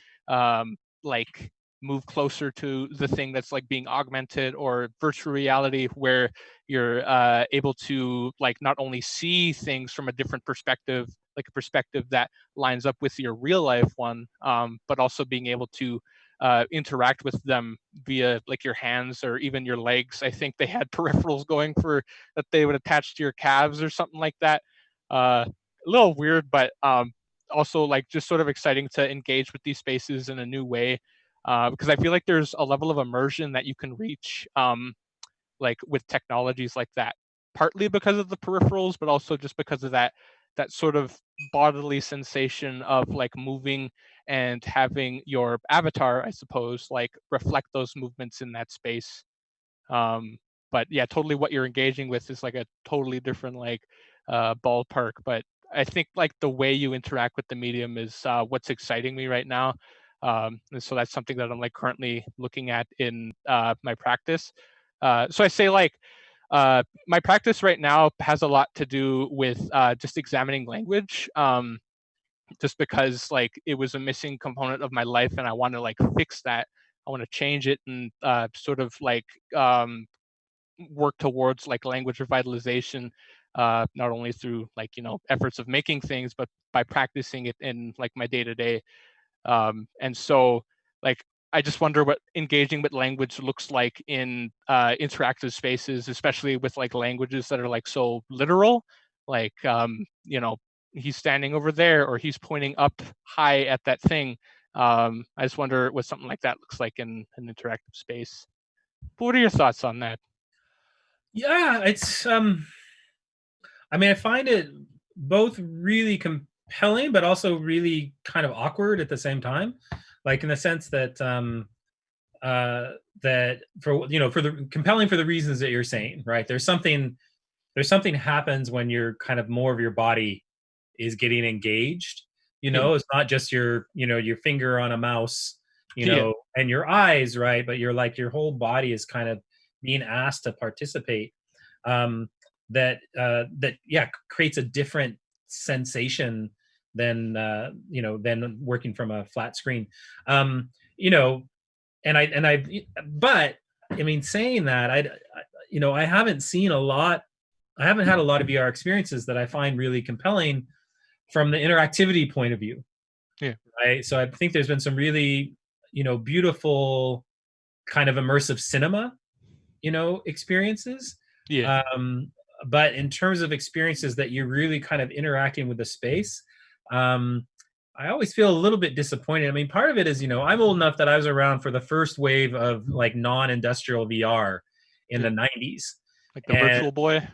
like move closer to the thing that's like being augmented, or virtual reality, where you're able to like not only see things from a different perspective, like a perspective that lines up with your real life one, but also being able to interact with them via like your hands or even your legs. I think they had peripherals going for that they would attach to your calves or something like that. A little weird, but also like just sort of exciting to engage with these spaces in a new way, because I feel like there's a level of immersion that you can reach like with technologies like that, partly because of the peripherals, but also just because of that sort of bodily sensation of like moving and having your avatar, I suppose, like reflect those movements in that space. But yeah, totally what you're engaging with is like a totally different like ballpark. But I think like the way you interact with the medium is what's exciting me right now. And so that's something that I'm like currently looking at in my practice. So I say like my practice right now has a lot to do with just examining language, just because like it was a missing component of my life and I want to like fix that. I want to change it and sort of like work towards like language revitalization, not only through like, you know, efforts of making things, but by practicing it in like my day to day. And so like, I just wonder what engaging with language looks like in interactive spaces, especially with like languages that are like so literal, like, you know, he's standing over there or he's pointing up high at that thing. I just wonder what something like that looks like in an interactive space. But what are your thoughts on that? Yeah, it's I mean, I find it both really compelling, but also really kind of awkward at the same time. Like in the sense that that for, you know, for the compelling for the reasons that you're saying, right? There's something happens when you're kind of more of your body is getting engaged. You Yeah. know, it's not just your, you know, your finger on a mouse, you Yeah. know, and your eyes, right? But you're like your whole body is kind of being asked to participate. That yeah, creates a different sensation than you know, than working from a flat screen. You know, and I but I mean, saying that, you know, I haven't seen a lot. I haven't had a lot of VR experiences that I find really compelling from the interactivity point of view. Yeah. Right. So I think there's been some really, you know, beautiful kind of immersive cinema, you know, experiences. Yeah. Um, but in terms of experiences that you're really kind of interacting with the space, um, I always feel a little bit disappointed. I mean, part of it is, you know, I'm old enough that I was around for the first wave of like non-industrial VR in Yeah. the 90s. Like the And Virtual Boy.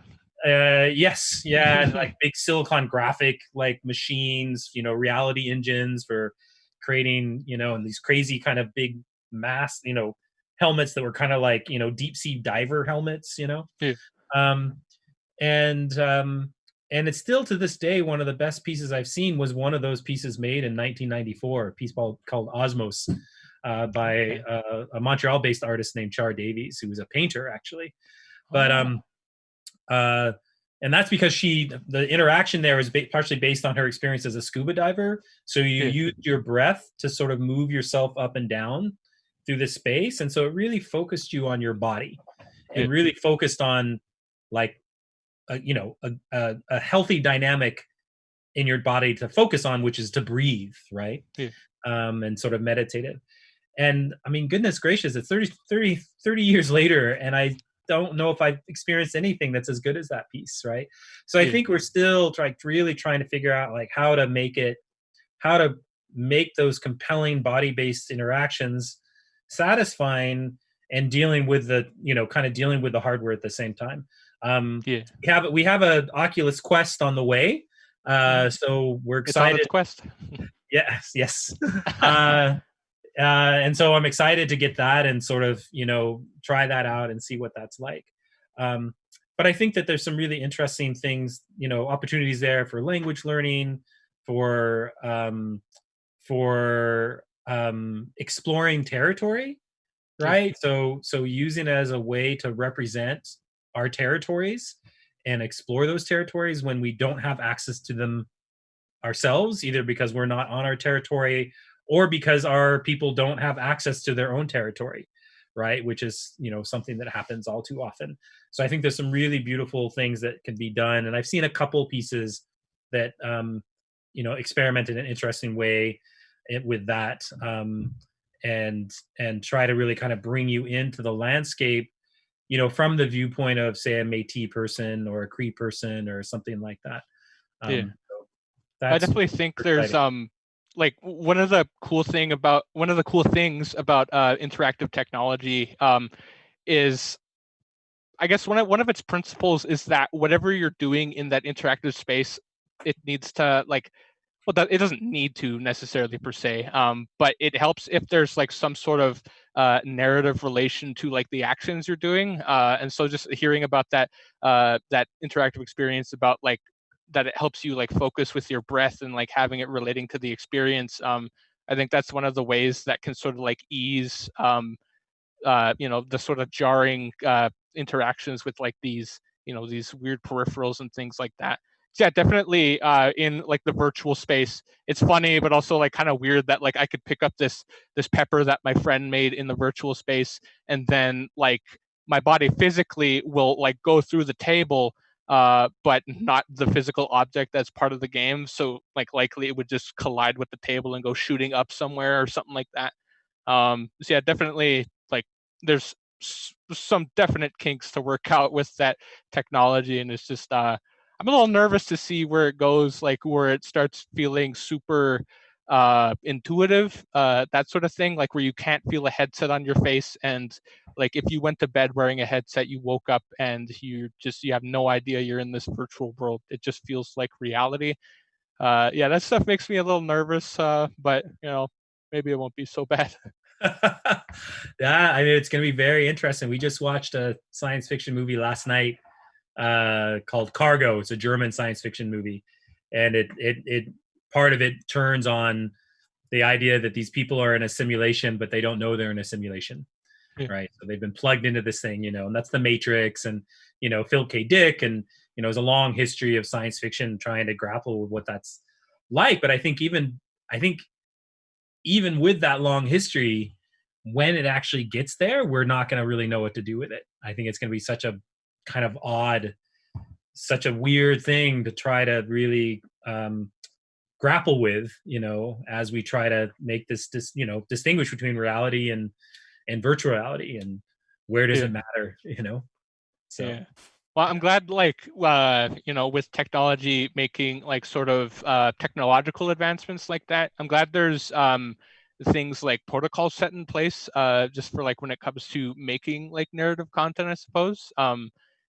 yes, yeah, and like big silicon graphic like machines, you know, reality engines for creating, you know, and these crazy kind of big mass, you know, helmets that were kind of like, you know, deep sea diver helmets, you know. Yeah. Um, and and it's still to this day one of the best pieces I've seen was one of those pieces made in 1994, a piece called Osmos, by Okay. a Montreal-based artist named Char Davies, who was a painter actually. But Oh. uh, and that's because the interaction there is partially based on her experience as a scuba diver. So you Yeah. use your breath to sort of move yourself up and down through the space, and so it really focused you on your body, Yeah. and really focused on like you know, a healthy dynamic in your body to focus on, which is to breathe, right? Yeah. And sort of meditative. And I mean, goodness gracious, it's 30 years later, and I don't know if I've experienced anything that's as good as that piece, right? So I Yeah. think we're still really trying to figure out like how to make those compelling body-based interactions satisfying and dealing with the, you know, kind of dealing with the hardware at the same time. Yeah. We have a Oculus Quest on the way, so we're It's on its excited. quest. Yes. And so I'm excited to get that and sort of, you know, try that out and see what that's like. But I think that there's some really interesting things, you know, opportunities there for language learning, for exploring territory, Yeah. right? So using it as a way to represent our territories and explore those territories when we don't have access to them ourselves, either because we're not on our territory or because our people don't have access to their own territory, right? Which is, something that happens all too often. So I think there's some really beautiful things that can be done. And I've seen a couple pieces that, experiment in an interesting way with that, and try to really kind of bring you into the landscape, from the viewpoint of, say, a Métis person or a Cree person or something like that. Yeah. So I that's definitely think super there's exciting. like one of the cool things about interactive technology is, I guess one of its principles is that whatever you're doing in that interactive space, it needs to it doesn't need to necessarily per se, but it helps if there's like some sort of narrative relation to like the actions you're doing. And so just hearing about that interactive experience about like that it helps you like focus with your breath and like having it relating to the experience. I think that's one of the ways that can sort of like ease the sort of jarring interactions with like these weird peripherals and things like that. So yeah, definitely in like the virtual space, it's funny, but also like kind of weird that like I could pick up this pepper that my friend made in the virtual space, and then like my body physically will like go through the table, but not the physical object that's part of the game. So like likely it would just collide with the table and go shooting up somewhere or something like that. So yeah, definitely like there's some definite kinks to work out with that technology, and it's just I'm a little nervous to see where it goes, like where it starts feeling super intuitive, that sort of thing, like where you can't feel a headset on your face, and like if you went to bed wearing a headset, you woke up and you have no idea you're in this virtual world. It just feels like reality. Yeah, that stuff makes me a little nervous, but maybe it won't be so bad. Yeah, I mean, it's going to be very interesting. We just watched a science fiction movie last night called Cargo. It's a German science fiction movie, and it part of it turns on the idea that these people are in a simulation, but they don't know they're in a simulation, Yeah. right? So they've been plugged into this thing, and that's the Matrix, and Philip K. Dick, and there's a long history of science fiction trying to grapple with what that's like. But I think even with that long history, when it actually gets there, we're not going to really know what to do with it. I think it's going to be such a kind of odd, such a weird thing to try to really grapple with, as we try to make this, distinguish between reality and virtual reality, and where does Yeah. it matter. So. Yeah. Well, I'm glad, like, with technology making like sort of technological advancements like that, I'm glad there's things like protocols set in place just for like when it comes to making like narrative content, I suppose.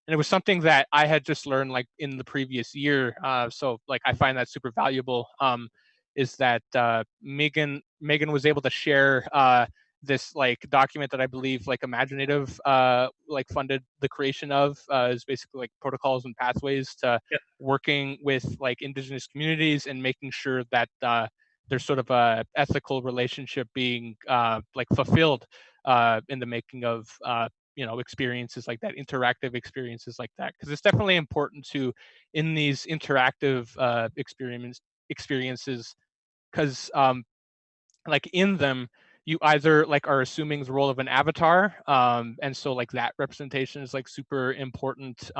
And it was something that I had just learned like in the previous year. So like I find that super valuable. Is that Megan was able to share this like document that I believe like Imaginative like funded the creation of, is basically like protocols and pathways to Yep. working with like Indigenous communities and making sure that there's sort of a ethical relationship being like fulfilled in the making of experiences like that, interactive experiences like that, because it's definitely important to in these interactive experiences, because like in them you either like are assuming the role of an avatar, and so like that representation is like super important,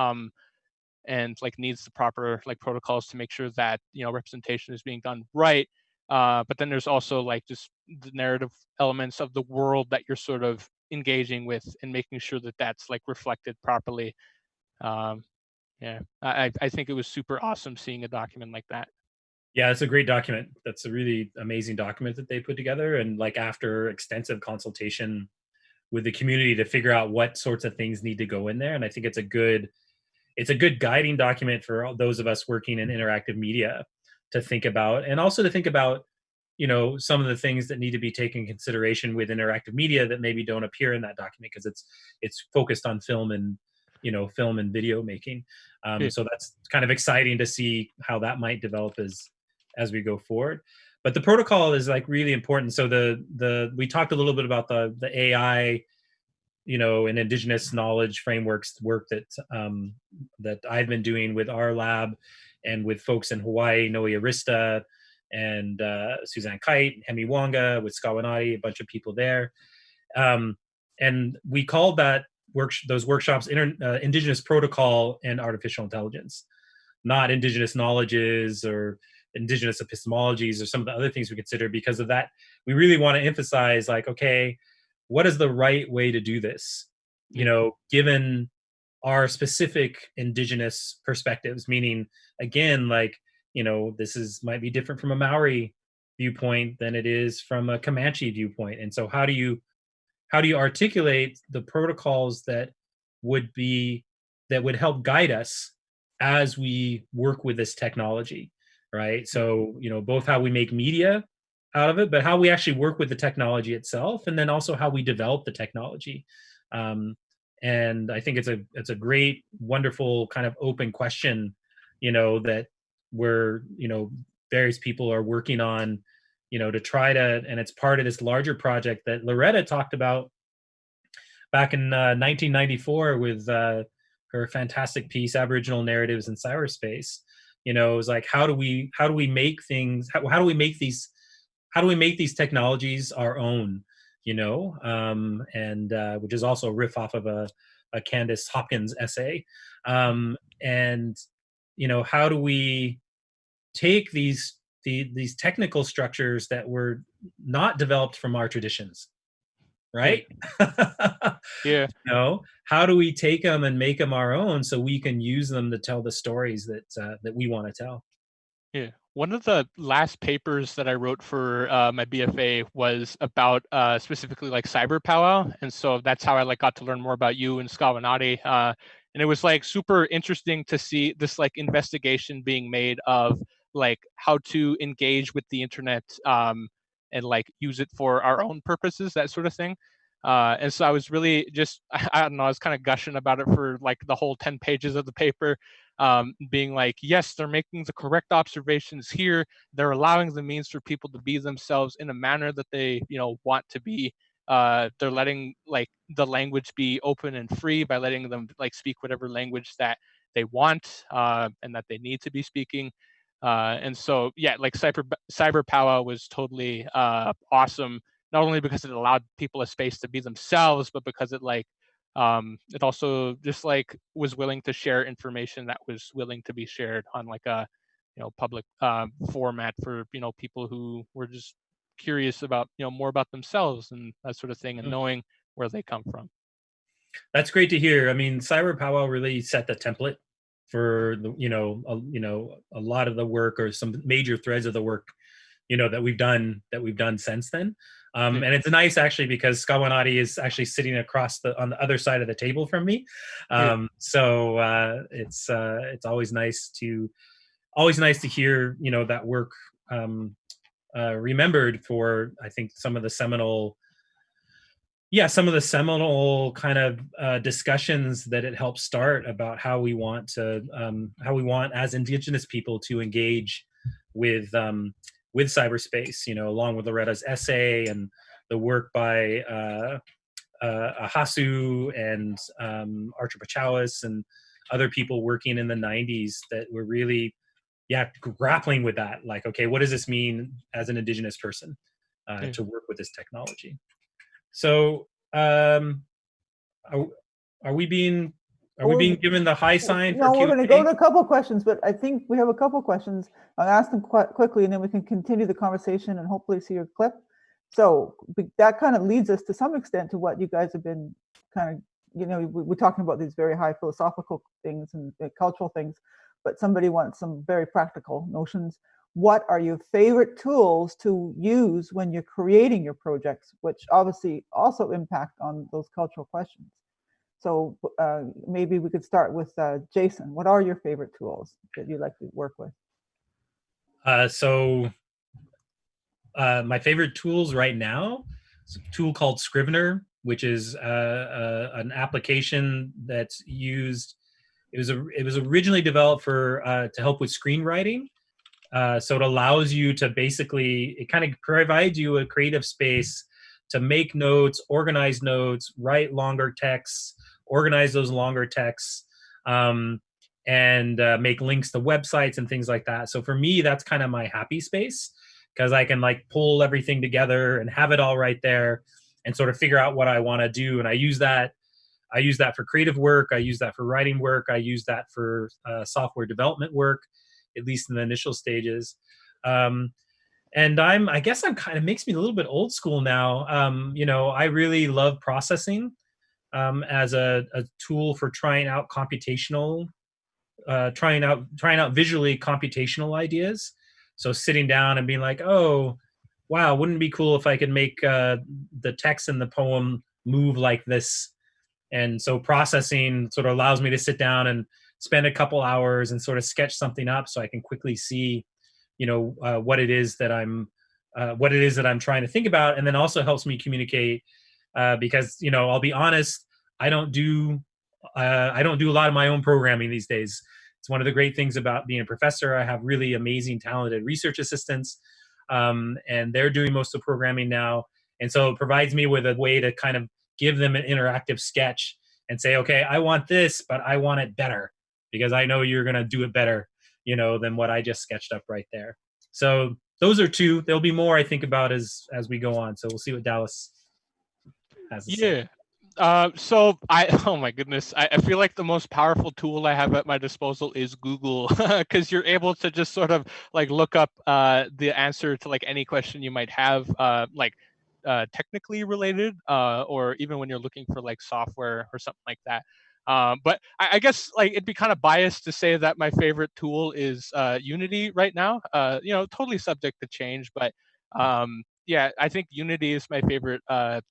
and like needs the proper like protocols to make sure that representation is being done right. But then there's also like just the narrative elements of the world that you're sort of engaging with and making sure that that's like reflected properly. um, yeah, I think it was super awesome seeing a document like that. Yeah, it's a great document. That's a really amazing document that they put together, and like after extensive consultation with the community to figure out what sorts of things need to go in there. And I think it's a good guiding document for all those of us working in interactive media to think about, and also to think about some of the things that need to be taken in consideration with interactive media that maybe don't appear in that document, because it's focused on film and video making. Yeah. So that's kind of exciting to see how that might develop as we go forward. But the protocol is like really important. So we talked a little bit about the AI, and Indigenous knowledge frameworks work that I've been doing with our lab and with folks in Hawaii, Noe Arista, and Suzanne Kite, Hemi Wonga with Skawanati, a bunch of people there. And we called those workshops Indigenous Protocol and Artificial Intelligence, not Indigenous knowledges or Indigenous epistemologies or some of the other things we consider. Because of that, we really want to emphasize, like, okay, what is the right way to do this? You know, given our specific Indigenous perspectives, meaning, again, like, you know, might be different from a Maori viewpoint than it is from a Comanche viewpoint. And so how do you articulate the protocols that would help guide us as we work with this technology, right? So, you know, both how we make media out of it, but how we actually work with the technology itself, and then also how we develop the technology. And I think it's a great, wonderful kind of open question, you know, that various people are working on, you know, to try to, and it's part of this larger project that Loretta talked about back in 1994 with her fantastic piece, Aboriginal Narratives in Cyberspace. You know, it was like, how do we make these technologies our own, you know, and which is also a riff off of a Candace Hopkins essay. And, you know, how do we take these technical structures that were not developed from our traditions, right? Yeah. You know, how do we take them and make them our own so we can use them to tell the stories that we want to tell? Yeah. One of the last papers that I wrote for my BFA was about specifically like cyber powwow, and so that's how I like got to learn more about you and Skawanati. And it was like super interesting to see this like investigation being made of like how to engage with the internet and like use it for our own purposes, that sort of thing. And so I was really just, I don't know, I was kind of gushing about it for like the whole 10 pages of the paper, being like, yes, they're making the correct observations here. They're allowing the means for people to be themselves in a manner that they, you know, want to be. They're letting like the language be open and free by letting them like speak whatever language that they want and that they need to be speaking. And so, yeah, like cyber powwow was totally awesome, not only because it allowed people a space to be themselves, but because it also just like was willing to share information that was willing to be shared on like a, you know, public format for, you know, people who were just curious about, you know, more about themselves and that sort of thing, and knowing where they come from. That's great to hear. I mean, cyber powwow really set the template for the, a lot of the work, or some major threads of the work, you know, that we've done since then. And it's nice actually, because Skawanati is actually sitting on the other side of the table from me. So it's always nice to hear, you know, that work remembered for, I think, some of the seminal kind of discussions that it helped start about how we want as Indigenous people to engage with cyberspace, you know, along with Loretta's essay and the work by Ahasu and Archer Pachowis and other people working in the 90s that were really, grappling with that. Like, okay, what does this mean as an Indigenous person to work with this technology? So, are we being given the high sign? No, we're going to go to a couple of questions, but I think we have a couple of questions. I'll ask them quite quickly, and then we can continue the conversation and hopefully see your clip. So that kind of leads us to some extent to what you guys have been kind of, you know, we're talking about these very high philosophical things and cultural things, but somebody wants some very practical notions. What are your favorite tools to use when you're creating your projects, which obviously also impact on those cultural questions? So maybe we could start with Jason. What are your favorite tools that you like to work with? My favorite tools right now is a tool called Scrivener, which is an application that's used. It was originally developed to help with screenwriting. So it allows you to it kind of provides you a creative space to make notes, organize notes, write longer texts, organize those longer texts. and make links to websites and things like that. So for me, that's kind of my happy space, because I can like pull everything together and have it all right there and sort of figure out what I want to do. And I use that for creative work. I use that for writing work. I use that for software development work, at least in the initial stages. And I guess I'm kind of, makes me a little bit old school now. I really love processing as a tool for trying out visually computational ideas. So sitting down and being like, oh, wow, wouldn't it be cool if I could make the text in the poem move like this? And so processing sort of allows me to sit down and spend a couple hours and sort of sketch something up so I can quickly see, what it is that I'm trying to think about. And then also helps me communicate because, I'll be honest, I don't do a lot of my own programming these days. It's one of the great things about being a professor. I have really amazing, talented research assistants, and they're doing most of the programming now. And so it provides me with a way to kind of give them an interactive sketch and say, okay, I want this, but I want it better because I know you're going to do it better, than what I just sketched up right there. So those are two. There'll be more I think about as we go on. So we'll see what Dallas has to say. So oh my goodness, I feel like the most powerful tool I have at my disposal is Google, because you're able to just sort of like look up the answer to like any question you might have, technically related, or even when you're looking for like software or something like that. But I guess like it'd be kind of biased to say that my favorite tool is Unity right now. Totally subject to change, but yeah, I think Unity is my favorite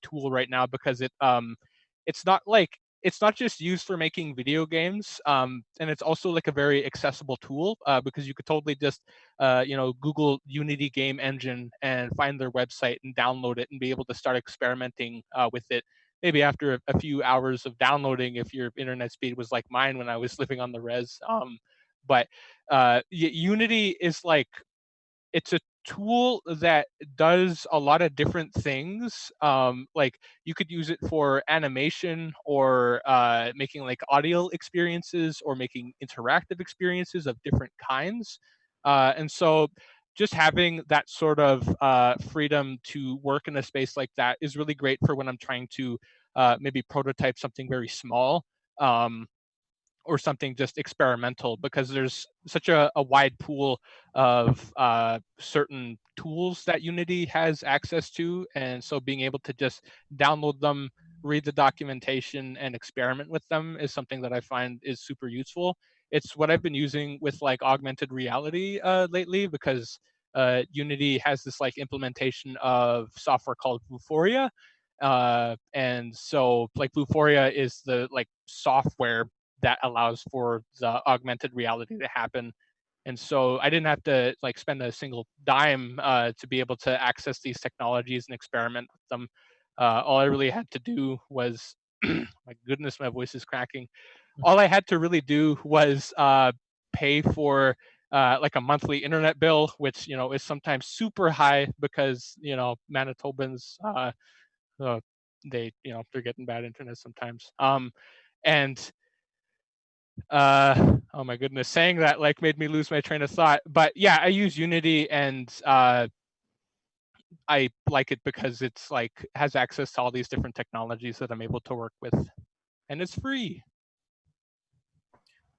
tool right now because it's not just used for making video games, and it's also like a very accessible tool because you could totally just Google Unity game engine and find their website and download it and be able to start experimenting with it. Maybe after a few hours of downloading, if your internet speed was like mine when I was living on the res. But Unity is like, it's a tool that does a lot of different things. Like you could use it for animation or making like audio experiences or making interactive experiences of different kinds. And so just having that sort of freedom to work in a space like that is really great for when I'm trying to maybe prototype something very small. Or something just experimental, because there's such a wide pool of certain tools that Unity has access to. And so being able to just download them, read the documentation, and experiment with them is something that I find is super useful. It's what I've been using with like augmented reality lately, because Unity has this like implementation of software called Vuforia. And so like Vuforia is the like software that allows for the augmented reality to happen. And so I didn't have to like spend a single dime to be able to access these technologies and experiment with them. All I really had to do was, my goodness, my voice is cracking. All I had to really do was pay for like a monthly internet bill, which, is sometimes super high because, Manitobans, they're getting bad internet sometimes. And oh my goodness, saying that like made me lose my train of thought. But yeah, I use Unity, and I like it because it's like has access to all these different technologies that I'm able to work with, and it's free.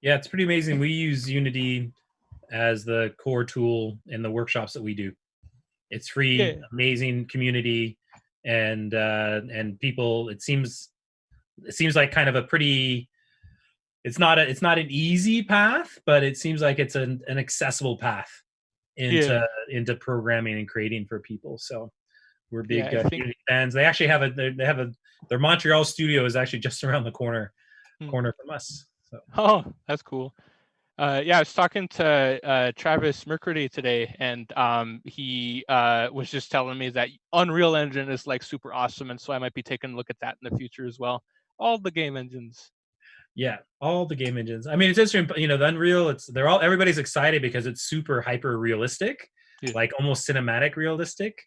Yeah, it's pretty amazing. We use Unity as the core tool in the workshops that we do. It's free, yeah. Amazing community, and people. It seems like kind of a pretty. It's not an easy path, but it seems like it's an accessible path into programming and creating for people. So we're big Unity fans. They actually have their Montreal studio is actually just around the corner from us. So. Oh, that's cool. I was talking to Travis Mercredi today, and he was just telling me that Unreal Engine is like super awesome, and so I might be taking a look at that in the future as well. All the game engines. Yeah, all the game engines. I mean, it's interesting, the Unreal, everybody's excited because it's super hyper realistic, like almost cinematic realistic.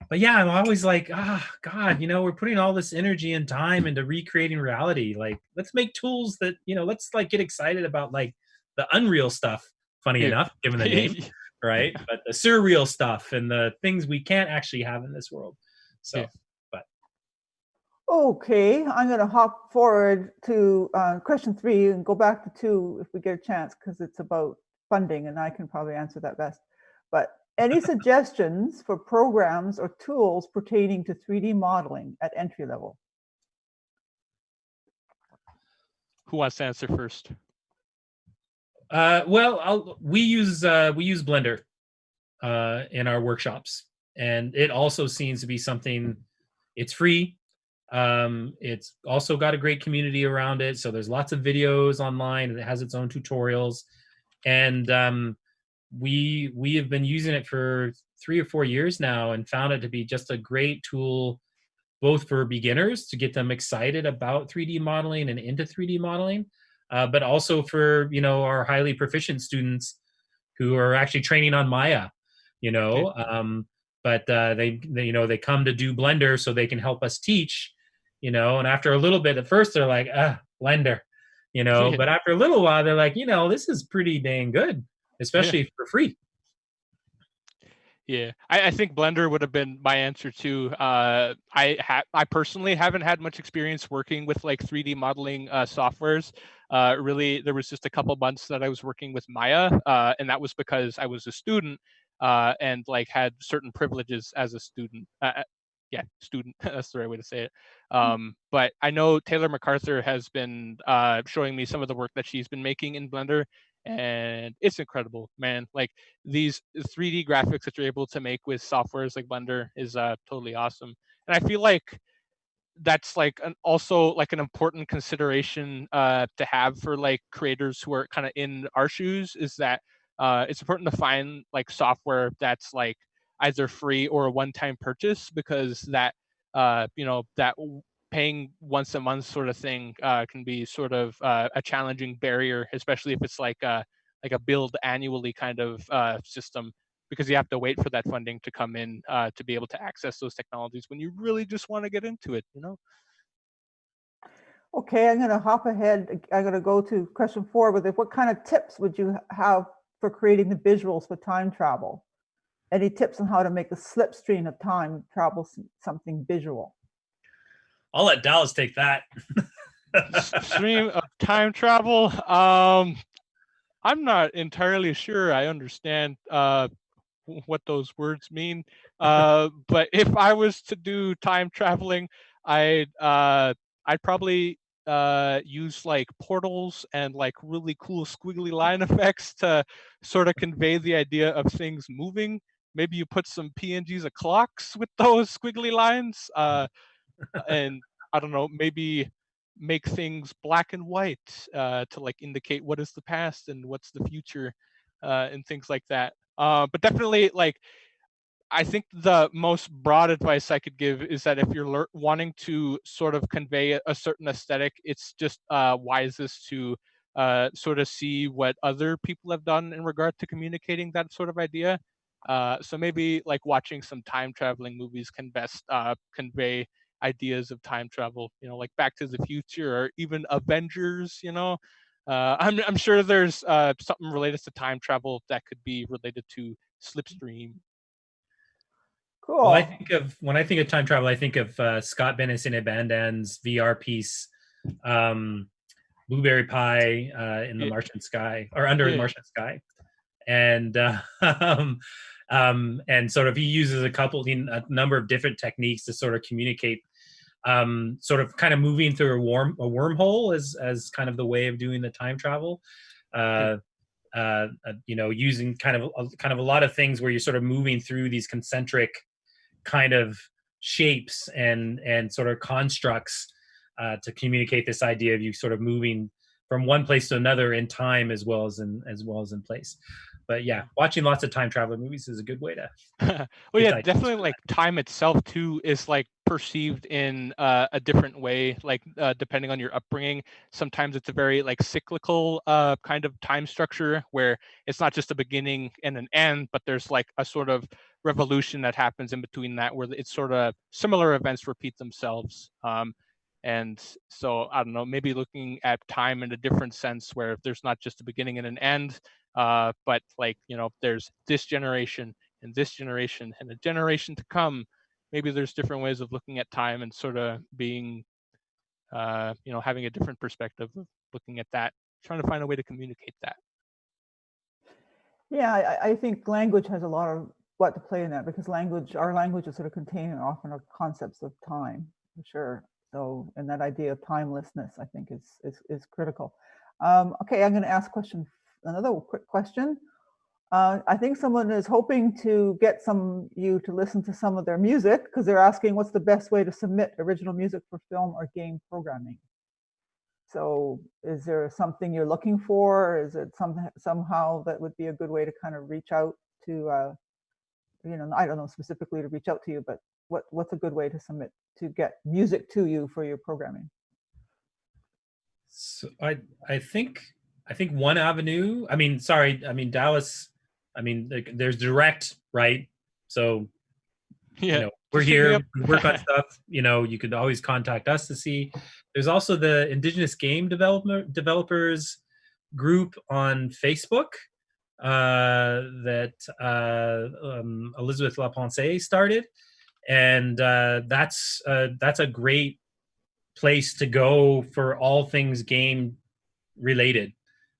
But yeah, I'm always like, God, we're putting all this energy and time into recreating reality. Like, let's make tools that, let's like get excited about like the unreal stuff, funny Yeah. enough, given the name, right? But the surreal stuff and the things we can't actually have in this world. So, Yeah. but. Okay, I'm going to hop forward to question 3 and go back to 2 if we get a chance, because it's about funding and I can probably answer that best. But any suggestions for programs or tools pertaining to 3D modeling at entry level? Who wants to answer first? Well, we use Blender in our workshops, and it also seems to be something. It's free. It's also got a great community around it. So there's lots of videos online. It has its own tutorials, and we have been using it for 3 or 4 years now, and found it to be just a great tool, both for beginners to get them excited about 3D modeling and into 3D modeling, but also for our highly proficient students who are actually training on Maya. But they come to do Blender so they can help us teach. And after a little bit, at first they're like, Blender, but after a little while they're like, this is pretty dang good, especially for free. Yeah, I think Blender would have been my answer too. I personally haven't had much experience working with like 3D modeling softwares. Really, there was just a couple months that I was working with Maya, and that was because I was a student and like had certain privileges as a student. Yeah, student. That's the right way to say it. But I know Taylor MacArthur has been showing me some of the work that she's been making in Blender, and it's incredible, man. Like these 3D graphics that you're able to make with softwares like Blender is totally awesome. And I feel like that's like also like an important consideration to have for like creators who are kind of in our shoes, is that it's important to find like software that's like either free or a one-time purchase, because that that paying once a month sort of thing can be sort of a challenging barrier, especially if it's like a build annually kind of system, because you have to wait for that funding to come in to be able to access those technologies when you really just want to get into it. Okay, I'm going to hop ahead. I'm going to go to question 4 with it. What kind of tips would you have for creating the visuals for time travel? Any tips on how to make the slipstream of time travel something visual? I'll let Dallas take that. Stream of time travel. I'm not entirely sure I understand what those words mean. But if I was to do time traveling, I'd probably use like portals and like really cool squiggly line effects to sort of convey the idea of things moving. Maybe you put some PNGs of clocks with those squiggly lines, and I don't know, maybe make things black and white to like indicate what is the past and what's the future, and things like that. But definitely, like, I think the most broad advice I could give is that if you're wanting to sort of convey a certain aesthetic, it's just wisest to sort of see what other people have done in regard to communicating that sort of idea. So maybe like watching some time traveling movies can best convey ideas of time travel, like Back to the Future or even Avengers. I'm sure there's something related to time travel that could be related to Slipstream. Cool. Well, when I think of time travel, I think of Scott Benesine-Bandan's VR piece, Blueberry Pie in the Martian Sky, or Under the Martian Sky, and and sort of he uses a number of different techniques to sort of communicate, sort of kind of moving through a wormhole as kind of the way of doing the time travel. Using kind of a lot of things where you're sort of moving through these concentric kind of shapes and sort of constructs to communicate this idea of you sort of moving from one place to another in time as well as in place. But yeah, watching lots of time travel movies is a good way to well, yeah, definitely like time itself too is like perceived in a different way, like depending on your upbringing. Sometimes it's a very like cyclical kind of time structure where it's not just a beginning and an end, but there's like a sort of revolution that happens in between that, where it's sort of similar events repeat themselves. And so I don't know, maybe looking at time in a different sense, where there's not just a beginning and an end, but like, you know, there's this generation and this generation and a generation to come. Maybe there's different ways of looking at time and sort of being, you know, having a different perspective of looking at that, trying to find a way to communicate that. Yeah, I think language has a lot of what to play in that, because our language is sort of containing often our concepts of time, for sure. So, and that idea of timelessness, I think, is critical. Okay, I'm going to ask another quick question. I think someone is hoping to get you to listen to some of their music, because they're asking what's the best way to submit original music for film or game programming. So is there something you're looking for? Is it somehow that would be a good way to kind of reach out to, you know, I don't know specifically to reach out to you, but what's a good way to submit, to get music to you for your programming? So I think one avenue, I mean, sorry, I mean, Dallas, I mean, there's direct, right? So, Yeah, you know, we're here, we work on stuff, you know, you could always contact us to see. There's also the Indigenous game developers group on Facebook that Elizabeth Laponce started. And that's a great place to go for all things game related,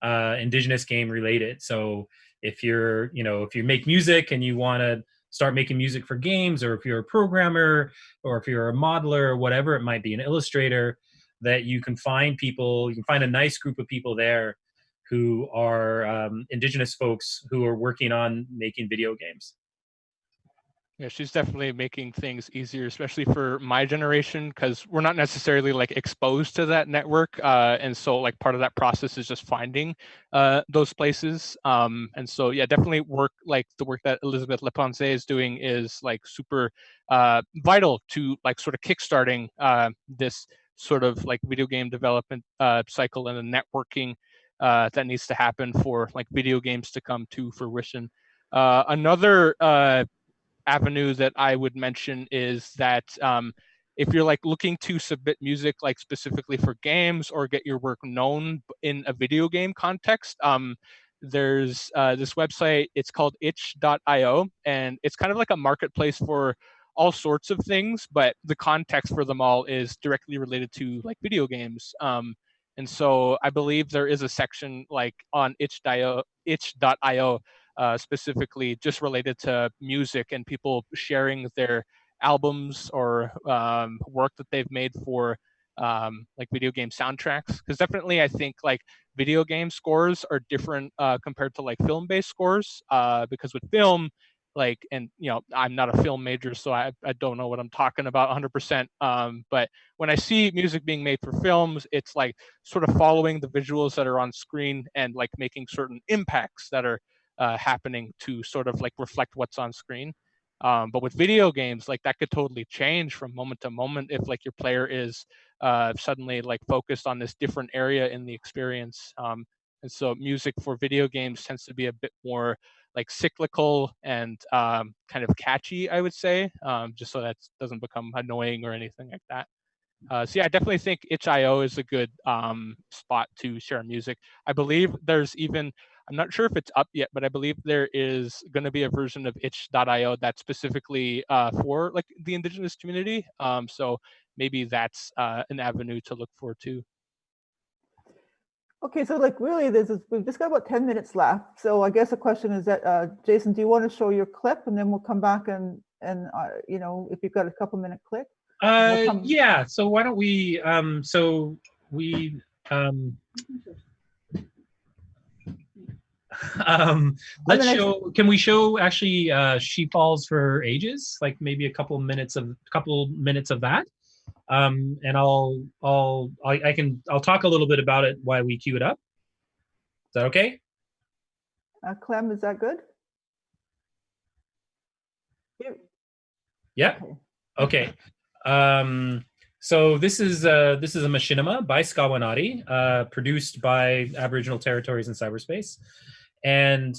Indigenous game related. So if you're, you know, if you make music and you want to start making music for games, or if you're a programmer, or if you're a modeler, or whatever it might be, an illustrator, that you can find a nice group of people there who are Indigenous folks who are working on making video games. Yeah, she's definitely making things easier, especially for my generation, because we're not necessarily like exposed to that network. And so like part of that process is just finding those places. And so, yeah, definitely the work that Elizabeth Leponce is doing is like super vital to like sort of kickstarting this sort of like video game development cycle and the networking that needs to happen for like video games to come to fruition. Another avenue that I would mention is that if you're like looking to submit music like specifically for games or get your work known in a video game context, there's this website, it's called itch.io, and it's kind of like a marketplace for all sorts of things, but the context for them all is directly related to like video games. And so I believe there is a section like on itch.io specifically just related to music and people sharing their albums or work that they've made for like video game soundtracks. Because definitely I think like video game scores are different compared to like film-based scores, because with film, like, and you know, I'm not a film major, so I don't know what I'm talking about 100%. But when I see music being made for films, it's like sort of following the visuals that are on screen and like making certain impacts that are happening to sort of like reflect what's on screen. But with video games, like that could totally change from moment to moment if like your player is suddenly like focused on this different area in the experience. And so music for video games tends to be a bit more like cyclical and kind of catchy, I would say, just so that doesn't become annoying or anything like that. So yeah, I definitely think itch.io is a good spot to share music. I believe there's even, I'm not sure if it's up yet, but I believe there is going to be a version of itch.io that's specifically for like the Indigenous community. So maybe that's an avenue to look for too. Okay, so like really, we've just got about 10 minutes left. So I guess the question is that, Jason, do you want to show your clip, and then we'll come back and you know, if you've got a couple minute clip. Yeah, so why don't we let's show, can we show actually She Falls for Ages, like maybe a couple minutes of that, and I'll talk a little bit about it while we queue it up. Is that okay? Clem, is that good? Yeah. Okay. So this is a machinima by Skawanati, produced by Aboriginal territories in cyberspace, and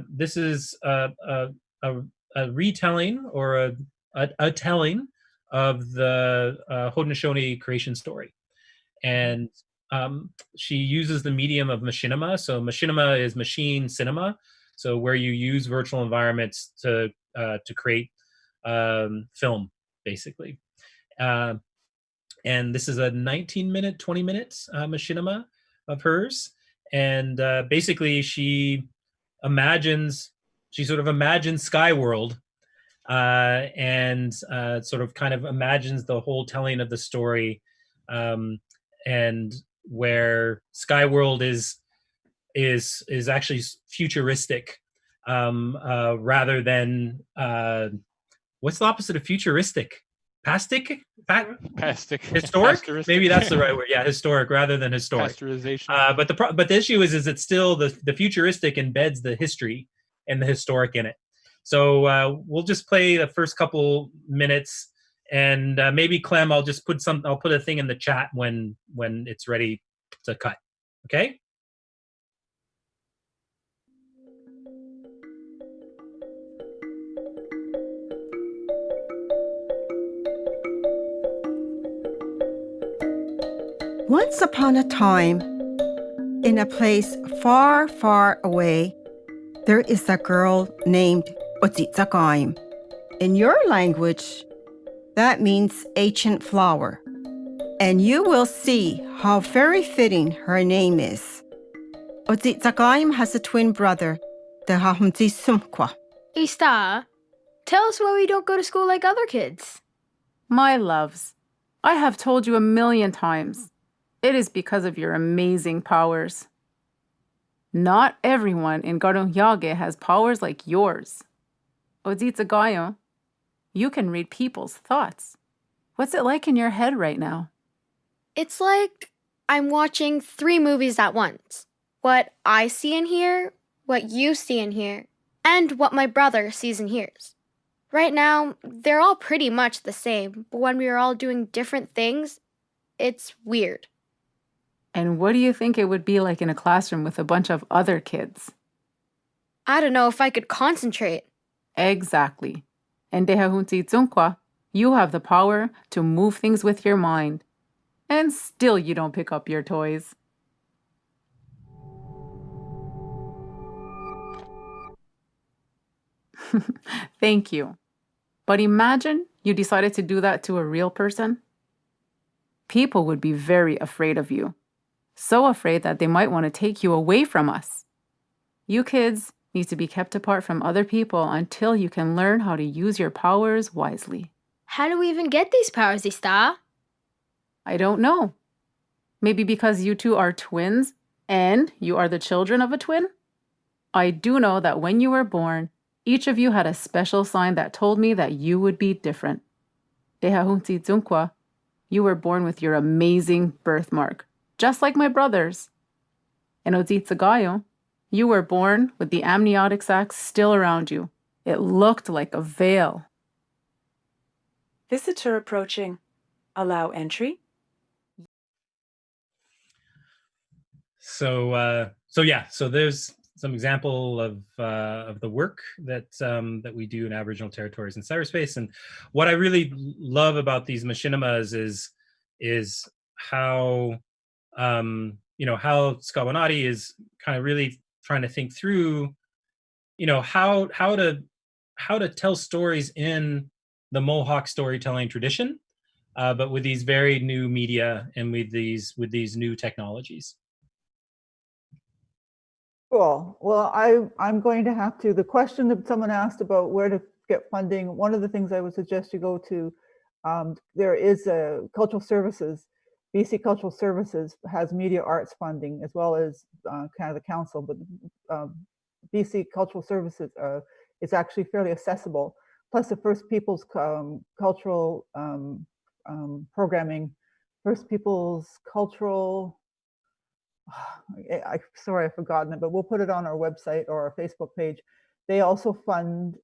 this is a retelling or a telling of the Haudenosaunee creation story, and she uses the medium of machinima. So machinima is machine cinema, so where you use virtual environments to create film, basically. And this is a 19-minute, 20-minute machinima of hers. And basically, she sort of imagines Skyworld, and sort of kind of imagines the whole telling of the story, and where Skyworld is actually futuristic, rather than what's the opposite of futuristic? Pastic? Pastic. Historic? Pasteristic. Maybe that's the right word. Yeah, historic rather than historic. Pasteurization. But the issue is it's still the futuristic embeds the history and the historic in it. So we'll just play the first couple minutes, and maybe Clem, I'll put a thing in the chat when it's ready to cut. Okay? Once upon a time, in a place far, far away, there is a girl named Otsitsakaim. In your language, that means ancient flower. And you will see how very fitting her name is. Otsitsakaim has a twin brother, the Sumkwa. Ista, tell us why we don't go to school like other kids. My loves, I have told you 1,000,000 times. It is because of your amazing powers. Not everyone in Garunhyage has powers like yours. Otsitsakayo, you can read people's thoughts. What's it like in your head right now? It's like I'm watching 3 movies at once. What I see and hear, what you see and hear, and what my brother sees and hears. Right now, they're all pretty much the same, but when we are all doing different things, it's weird. And what do you think it would be like in a classroom with a bunch of other kids? I don't know if I could concentrate. Exactly. And Dehahuntitsunkwa, you have the power to move things with your mind. And still you don't pick up your toys. Thank you. But imagine you decided to do that to a real person. People would be very afraid of you. So afraid that they might want to take you away from us. You kids need to be kept apart from other people until you can learn how to use your powers wisely. How do we even get these powers, Ista? I don't know. Maybe because you two are twins and you are the children of a twin? I do know that when you were born, each of you had a special sign that told me that you would be different. Dehahuntitsunkwa, you were born with your amazing birthmark, just like my brothers. And Otsitsakayo, you were born with the amniotic sac still around you. It looked like a veil. Visitor approaching. Allow entry. So there's some example of the work that we do in Aboriginal territories in cyberspace, and what I really love about these machinimas is how how Skawanati is kind of really trying to think through, how to tell stories in the Mohawk storytelling tradition, but with these very new media and with these new technologies. Cool. Well, I'm going to have to, the question that someone asked about where to get funding, one of the things I would suggest you go to, there is a cultural services, BC Cultural Services has media arts funding as well as Canada Council, but BC Cultural Services is actually fairly accessible. Plus the First Peoples cultural programming, First Peoples cultural, sorry, I've forgotten it, but we'll put it on our website or our Facebook page. They also fund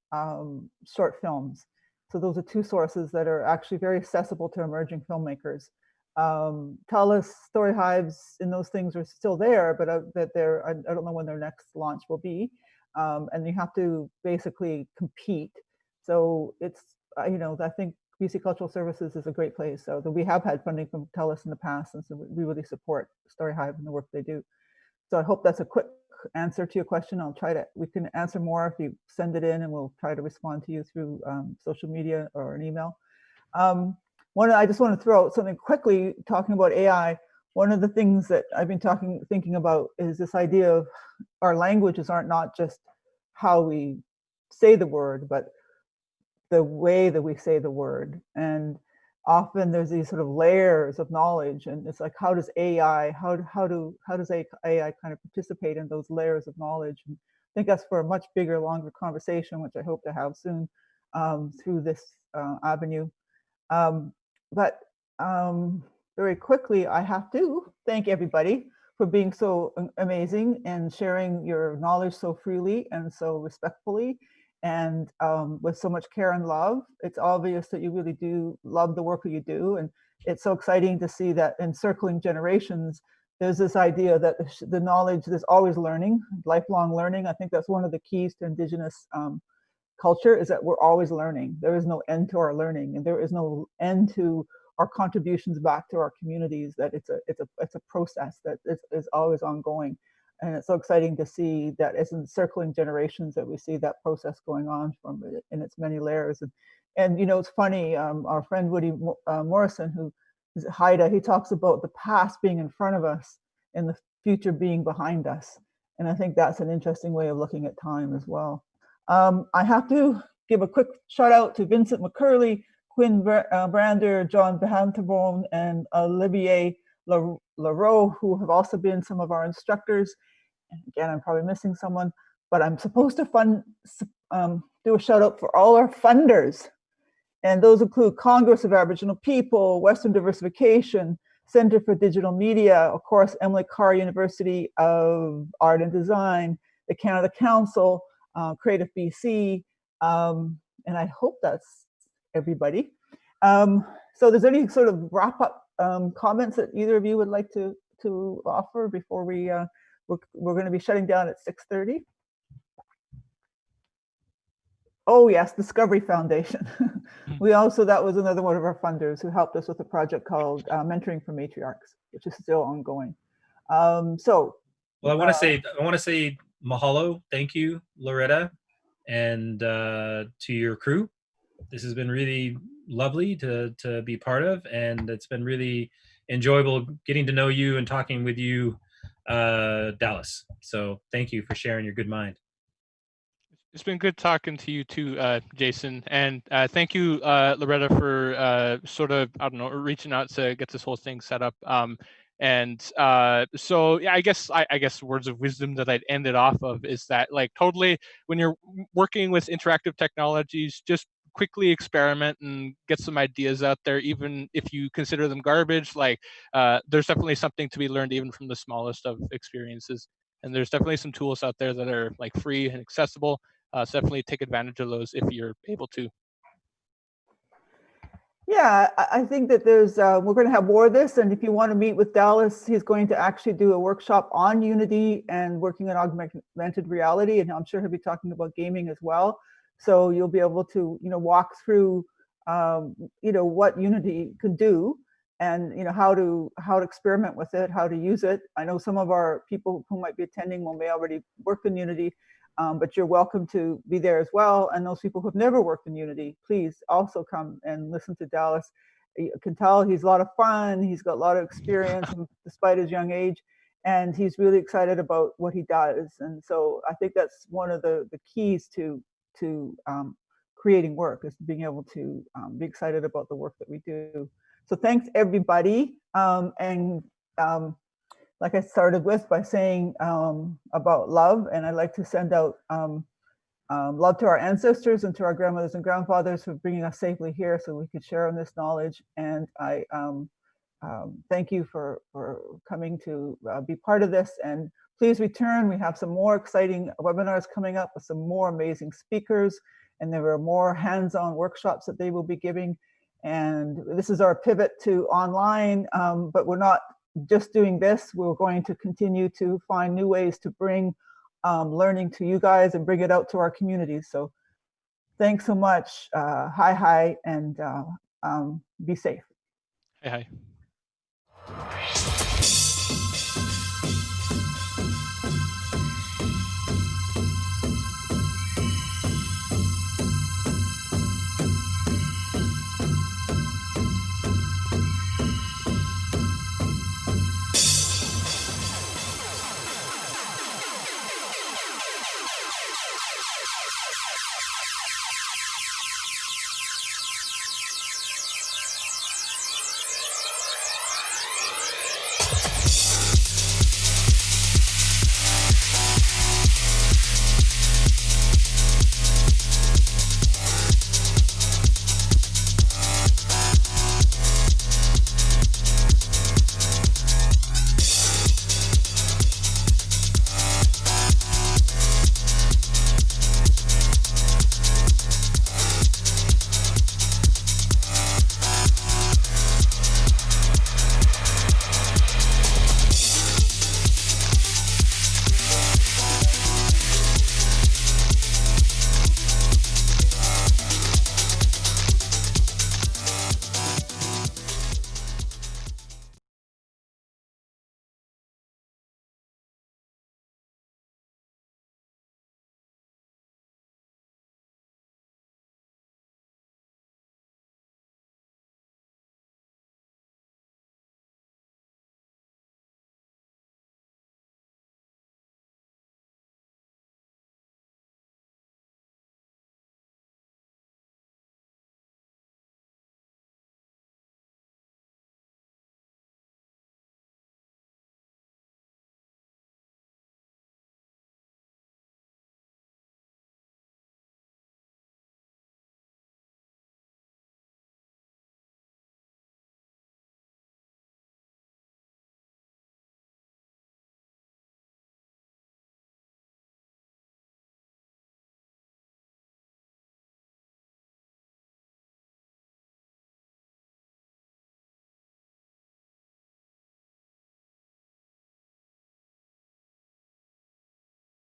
short films. So those are two sources that are actually very accessible to emerging filmmakers. TELUS, Story Hives, and those things are still there, but that I don't know when their next launch will be. And you have to basically compete. So it's, I think BC Cultural Services is a great place. So we have had funding from TELUS in the past, and so we really support Story Hive and the work they do. So I hope that's a quick answer to your question. We can answer more if you send it in, and we'll try to respond to you through social media or an email. I just want to throw out something quickly talking about AI. One of the things that I've been thinking about is this idea of our languages aren't not just how we say the word, but the way that we say the word. And often there's these sort of layers of knowledge, and it's like, how does AI kind of participate in those layers of knowledge? And I think that's for a much bigger, longer conversation, which I hope to have soon through this avenue. But very quickly, I have to thank everybody for being so amazing and sharing your knowledge so freely and so respectfully and with so much care and love. It's obvious that you really do love the work that you do. And it's so exciting to see that in circling generations, there's this idea that the knowledge, there's always learning, lifelong learning. I think that's one of the keys to Indigenous culture, is that we're always learning. There is no end to our learning, and there is no end to our contributions back to our communities. That it's a process that is always ongoing, and it's so exciting to see that as in circling generations that we see that process going on from in its many layers. And it's funny. Our friend Woody Morrison, who is at Haida, he talks about the past being in front of us and the future being behind us. And I think that's an interesting way of looking at time as well. I have to give a quick shout out to Vincent McCurley, Quinn Brander, John Behantabone, and Olivier Leroux, who have also been some of our instructors. And again, I'm probably missing someone, but I'm supposed to do a shout out for all our funders. And those include Congress of Aboriginal People, Western Diversification, Center for Digital Media, of course, Emily Carr University of Art and Design, the Canada Council, Creative BC, and I hope that's everybody. So there's any sort of wrap up comments that either of you would like to offer before we're going to be shutting down at 6:30? Oh yes, Discovery Foundation. That was another one of our funders who helped us with a project called Mentoring for Matriarchs, which is still ongoing. Well, I want to say mahalo, thank you, Loretta, and to your crew. This has been really lovely to be part of, and it's been really enjoyable getting to know you and talking with you, Dallas. So thank you for sharing your good mind. It's been good talking to you too, Jason, and thank you, Loretta, for sort of, I don't know, reaching out to get this whole thing set up. So yeah, I guess words of wisdom that I'd end it off of is that, like, totally when you're working with interactive technologies, just quickly experiment and get some ideas out there, even if you consider them garbage. Like, there's definitely something to be learned even from the smallest of experiences, and there's definitely some tools out there that are like free and accessible. So definitely take advantage of those if you're able to. Yeah, I think that there's, we're going to have more of this. And if you want to meet with Dallas, he's going to actually do a workshop on Unity and working on augmented reality. And I'm sure he'll be talking about gaming as well. So you'll be able to, walk through, what Unity can do and, how to experiment with it, how to use it. I know some of our people who might be attending may already work in Unity. But you're welcome to be there as well. And those people who've never worked in Unity, please also come and listen to Dallas. You can tell he's a lot of fun. He's got a lot of experience despite his young age. And he's really excited about what he does. And so I think that's one of the keys to creating work, is being able to be excited about the work that we do. So thanks, everybody. Like I started with by saying about love, and I'd like to send out love to our ancestors and to our grandmothers and grandfathers for bringing us safely here so we could share in this knowledge. And I thank you for coming to be part of this. And please return. We have some more exciting webinars coming up with some more amazing speakers. and there are more hands-on workshops that they will be giving. And this is our pivot to online, but we're not just doing this. We're going to continue to find new ways to bring learning to you guys and bring it out to our communities. So thanks so much. Hi, and be safe. Hi.